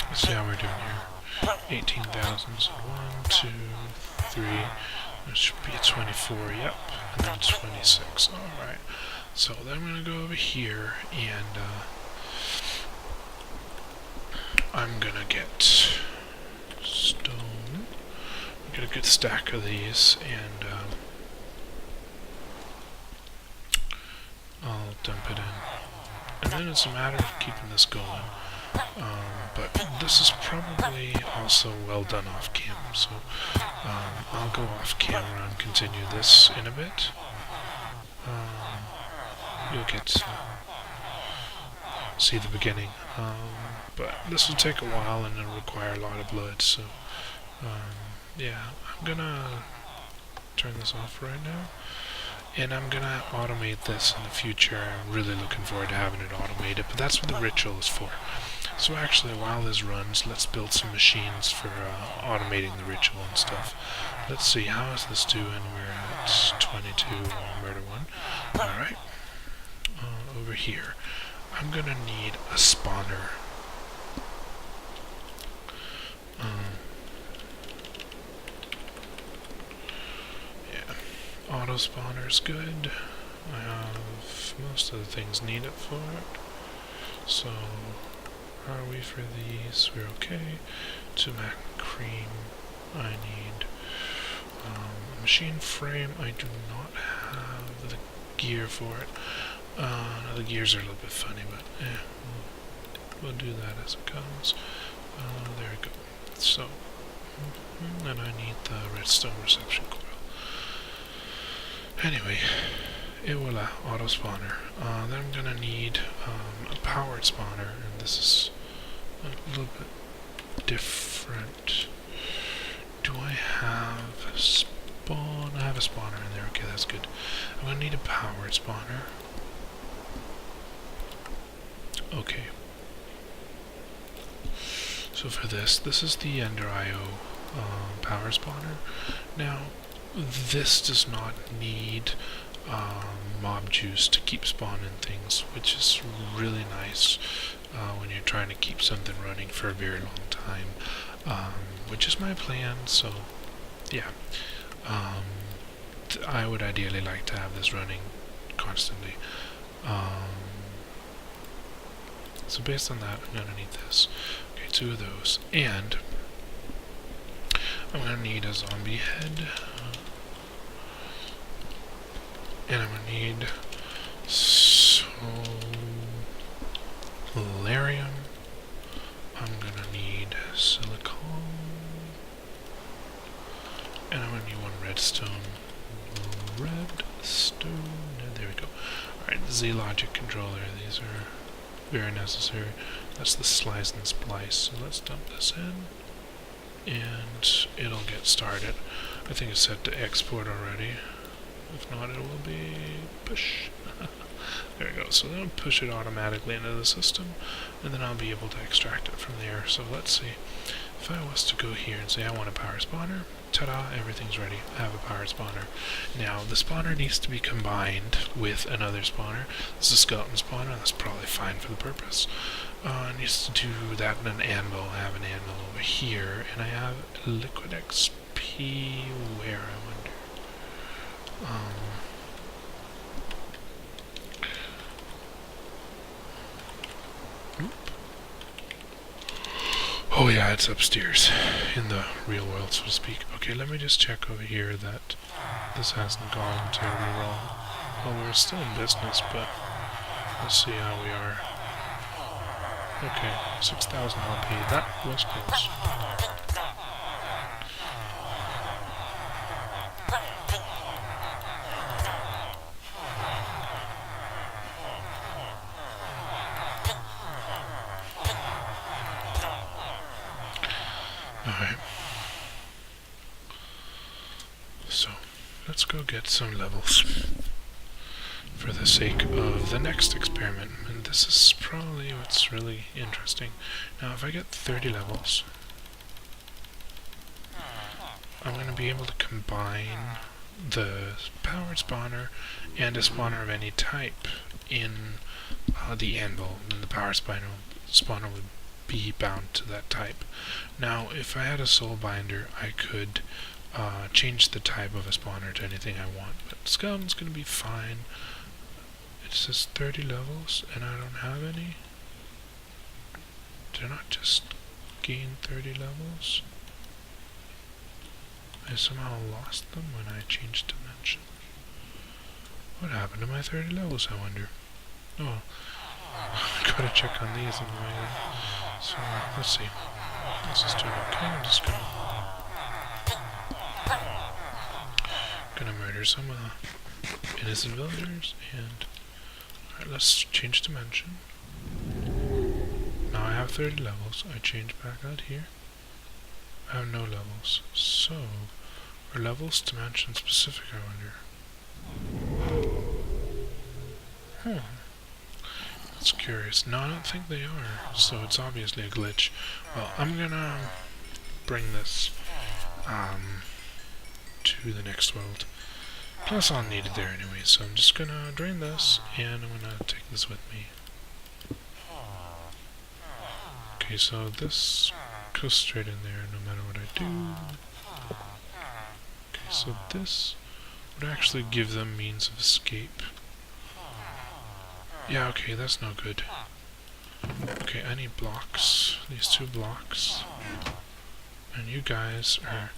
let's see how we're doing here. 18,000, so 1, 2, 3, there should be a 24, yep, and then 26, alright. So then I'm going to go over here, and I'm going to get stone, get a good stack of these, and I'll dump it in. And then it's a matter of keeping this going. But this is probably also well done off cam, so I'll go off camera and continue this in a bit. You'll get to see the beginning, but this will take a while and it'll require a lot of blood, so yeah, I'm gonna turn this off right now, and I'm gonna automate this in the future. I'm really looking forward to having it automated, but that's what the ritual is for. So actually, while this runs, let's build some machines for automating the ritual and stuff. Let's see, how is this doing? We're at 22, murder 1. Alright. Over here, I'm gonna need a spawner. Yeah, auto spawner's good. I have most of the things needed for it. So, how are we for these? We're okay. To mac cream, I need a machine frame. I do not have the gear for it. The gears are a little bit funny, but we'll do that as it comes. There we go. So, and I need the redstone reception coil. Anyway, it will auto spawner. Then I'm gonna need a powered spawner, and this is a little bit different. Do I have a spawn? I have a spawner in there. Okay, that's good. I'm gonna need a powered spawner. Okay. So for this is the Ender IO power spawner. Now, this does not need mob juice to keep spawning things, which is really nice when you're trying to keep something running for a very long time, which is my plan. So yeah, I would ideally like to have this running constantly. So based on that, I'm going to need this. Okay, 2 of those. And I'm going to need a zombie head. And I'm going to need solarium. I'm going to need silicone. And I'm going to need one redstone. There we go. Alright, the Z-Logic controller. These are very necessary. That's the slice and splice. So let's dump this in. And it'll get started. I think it's set to export already. If not, it will be push. There we go. So that'll push it automatically into the system, and then I'll be able to extract it from there. So let's see. If I was to go here and say I want a power spawner, ta-da, everything's ready. I have a power spawner. Now, the spawner needs to be combined with another spawner. This is a skeleton spawner. That's probably fine for the purpose. It needs to do that in an anvil. I have an anvil over here, and I have liquid XP where, I wonder. Oh yeah, it's upstairs, in the real world, so to speak. Okay, let me just check over here that this hasn't gone terribly wrong. Well, we're still in business, but let's see how we are. Okay, 6,000 LP, that was close. Alright. So, let's go get some levels for the sake of the next experiment. And this is probably what's really interesting. Now, if I get 30 levels, I'm going to be able to combine the powered spawner and a spawner of any type in the anvil, and the power spawner would be bound to that type. Now, if I had a soul binder, I could change the type of a spawner to anything I want, but skeleton's going to be fine. It says 30 levels, and I don't have any. Did I not just gain 30 levels? I somehow lost them when I changed dimension. What happened to my 30 levels, I wonder? Oh, I gotta check on these anyway. So, let's see. This is doing okay. I'm just gonna murder some innocent villagers, and alright, let's change dimension. Now I have 30 levels. I change back out here. I have no levels. So, are levels dimension specific, I wonder? That's curious. No, I don't think they are, so it's obviously a glitch. Well, I'm gonna bring this to the next world. Plus I'll need it there anyway, so I'm just gonna drain this, and I'm gonna take this with me. Okay, so this goes straight in there no matter what I do. Okay, so this would actually give them means of escape. Yeah, okay, that's no good. Okay, I need blocks. These 2 blocks. And you guys are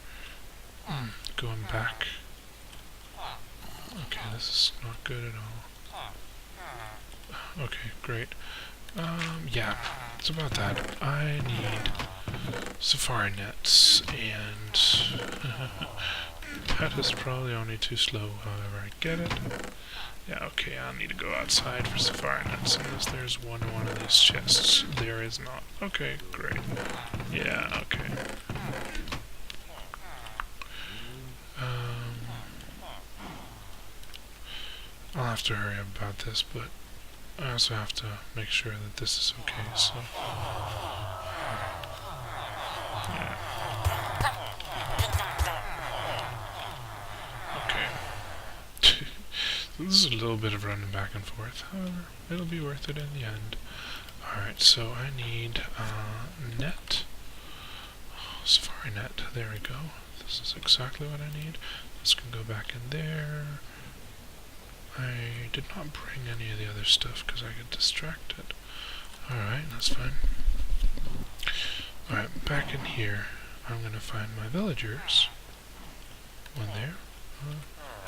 going back. Okay, this is not good at all. Okay, great. Yeah, it's about that. I need safari nets, and that is probably only too slow, however I get it. Yeah, okay, I'll need to go outside for safari nets unless there's one in one of these chests. There is not. Okay, great. Yeah, okay. I'll have to hurry up about this, but I also have to make sure that this is okay, so... Yeah. Okay. This is a little bit of running back and forth, however, it'll be worth it in the end. Alright, so I need net. Oh, safari net, there we go. This is exactly what I need. This can go back in there. I did not bring any of the other stuff because I get distracted. Alright, that's fine. Alright, back in here, I'm going to find my villagers. One there.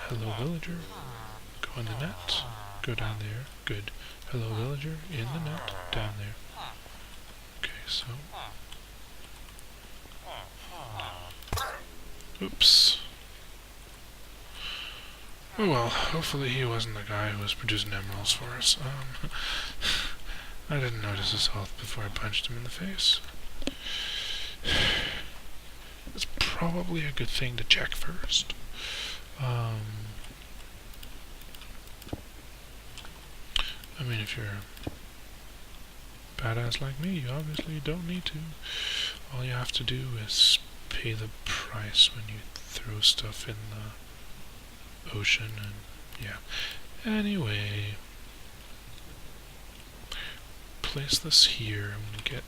Hello, villager. Go in the net. Go down there. Good. Hello, villager. In the net. Down there. Okay, so... Oops. Oh well, hopefully he wasn't the guy who was producing emeralds for us. I didn't notice his health before I punched him in the face. It's probably a good thing to check first. I mean, if you're a badass like me, you obviously don't need to. All you have to do is pay the price when you throw stuff in the ocean, and yeah. Anyway, place this here and get...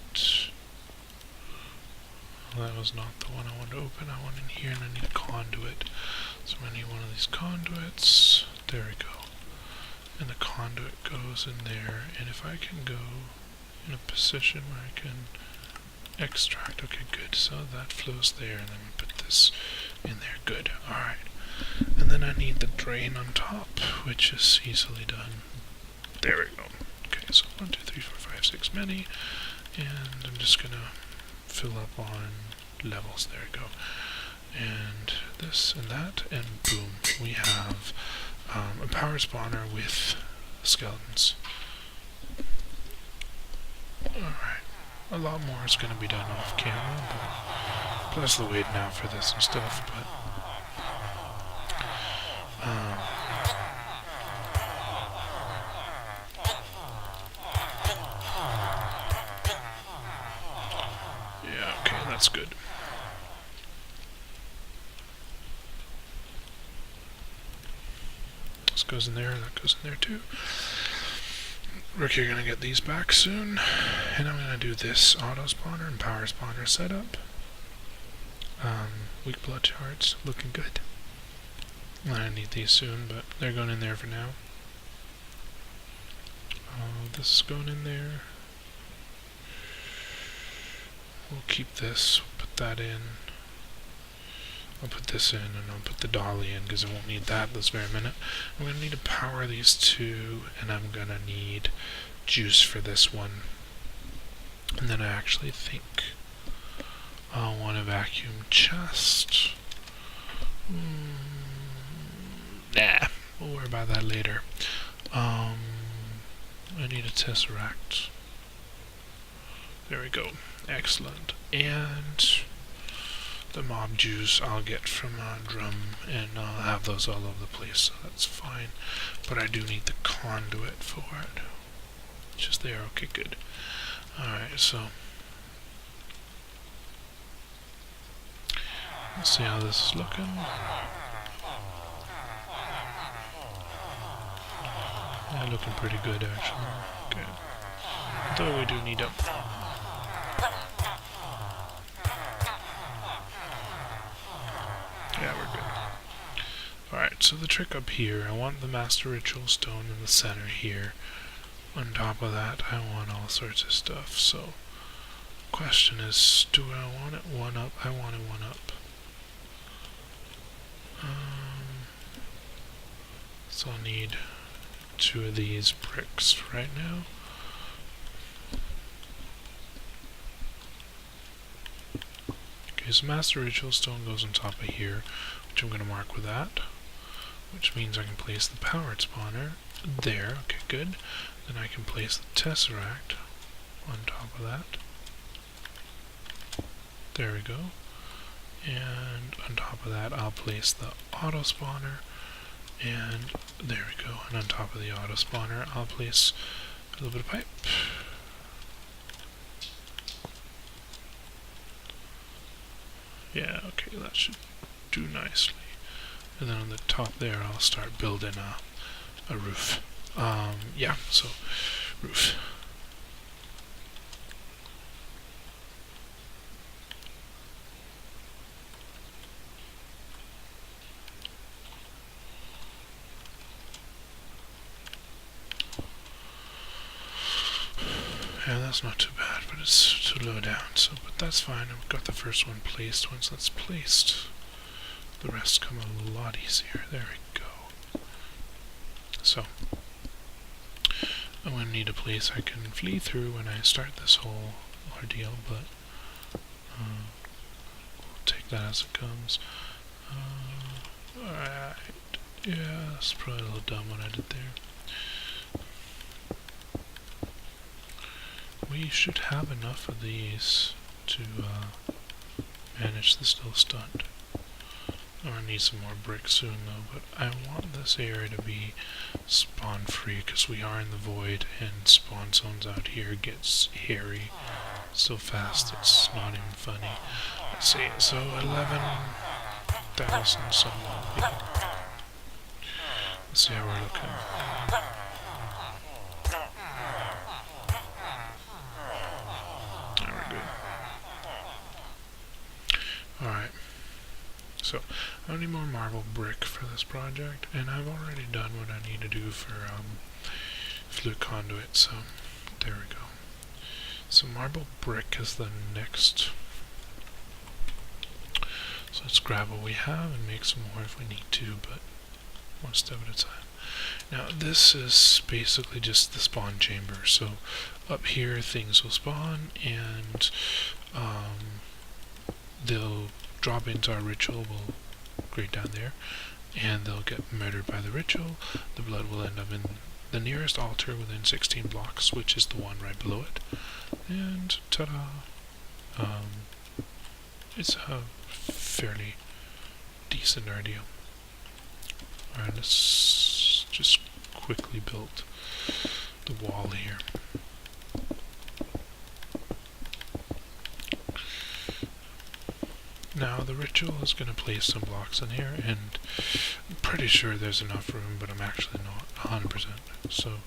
Well, that was not the one I wanted to open. I want in here and I need a conduit. So I need one of these conduits. There we go. And the conduit goes in there, and if I can go in a position where I can extract, okay, good, so that flows there, and then we put this in there, good, alright. And then I need the drain on top, which is easily done. There we go. Okay, so 1, 2, 3, 4, 5, 6, many, and I'm just gonna fill up on levels, there we go. And this and that, and boom, we have a power spawner with skeletons. Alright, a lot more is going to be done off camera, but plus the wait now for this and stuff, but yeah, okay, that's good. This goes in there, that goes in there too. Rick, you're gonna get these back soon, and I'm gonna do this auto spawner and power spawner setup. Weak blood charts, looking good. I need these soon, but they're going in there for now. This is going in there. We'll keep this, put that in. I'll put this in, and I'll put the dolly in, because I won't need that this very minute. I'm going to need to power these two, and I'm going to need juice for this one. And then I actually think I'll want a vacuum chest. Nah, we'll worry about that later. I need a tesseract. There we go. Excellent. And the mob juice I'll get from a drum, and I'll have those all over the place, so that's fine. But I do need the conduit for it. It's just there, okay, good. Alright, so let's see how this is looking. Yeah, looking pretty good actually. Good. Though we do need a... Yeah, we're good. Alright, so the trick up here, I want the Master Ritual Stone in the center here. On top of that, I want all sorts of stuff, so... Question is, do I want it one up? I want it one up. So I'll need 2 of these bricks right now. Okay, so Master Ritual Stone goes on top of here, which I'm going to mark with that, which means I can place the powered spawner there. Okay, good. Then I can place the Tesseract on top of that. There we go. And on top of that, I'll place the auto spawner, and there we go. And on top of the auto spawner, I'll place a little bit of pipe. Yeah, okay, that should do nicely. And then on the top there, I'll start building a roof. Yeah, so roof. Yeah, that's not too bad, but it's too low down, so, but that's fine. I've got the first one placed. Once that's placed, the rest come a lot easier. There we go. So, I'm going to need a place I can flee through when I start this whole ordeal, but we'll take that as it comes. Alright, Yeah, that's probably a little dumb what I did there. We should have enough of these to manage the still stunned. I need some more bricks soon though, but I want this area to be spawn free because we are in the void and spawn zones out here gets hairy so fast it's not even funny. Let's see, so 11,000 some people. Let's see how we're looking. There we're good. Alright. So, I need more marble brick for this project, and I've already done what I need to do for fluid conduit, so there we go. So marble brick is the next. So let's grab what we have and make some more if we need to, but one step at a time. Now this is basically just the spawn chamber, so up here things will spawn and they'll drop into our ritual, we'll grade down there, and they'll get murdered by the ritual. The blood will end up in the nearest altar within 16 blocks, which is the one right below it. And ta-da! It's a fairly decent idea. Alright, let's just quickly build the wall here. Now the ritual is going to place some blocks in here, and I'm pretty sure there's enough room, but I'm actually not 100%. So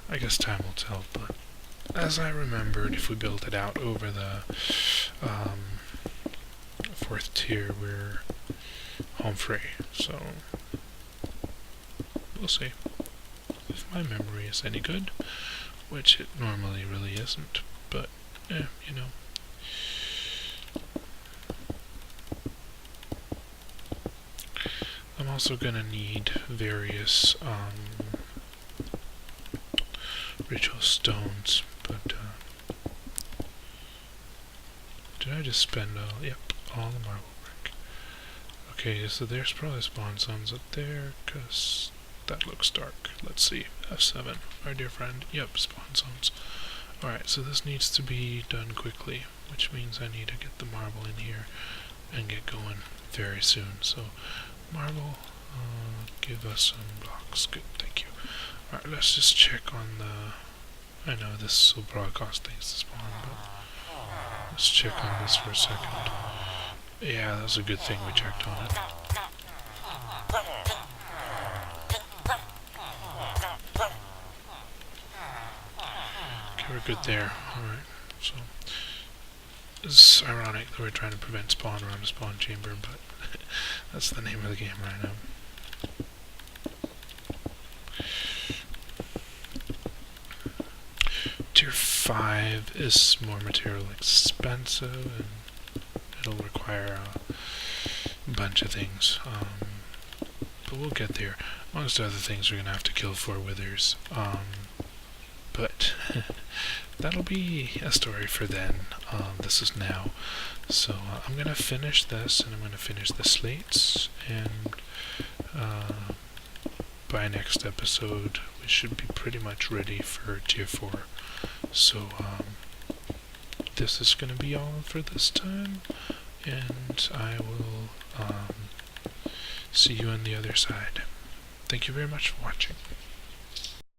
I guess time will tell. But as I remembered, if we build it out over the 4th tier, we're home free. So we'll see if my memory is any good, which it normally really isn't. But you know. I'm also going to need various ritual stones, but did I just spend all the marble brick? Okay, so there's probably spawn zones up there, because that looks dark. Let's see, F7, our dear friend, yep, spawn zones. Alright, so this needs to be done quickly, which means I need to get the marble in here and get going very soon. So marble, give us some blocks. Good, thank you. Alright, let's just check on the. I know this will probably cost things to spawn, but let's check on this for a second. Yeah, that's a good thing we checked on it. Okay, we're good there. Alright, so it's ironic that we're trying to prevent spawn around a spawn chamber, but that's the name of the game right now. Tier 5 is more material expensive and it'll require a bunch of things, but we'll get there. Amongst other things, we're going to have to kill 4 withers, but that'll be a story for then. This is now. So I'm going to finish this, and I'm going to finish the slates, and by next episode we should be pretty much ready for tier 4. So this is going to be all for this time, and I will see you on the other side. Thank you very much for watching.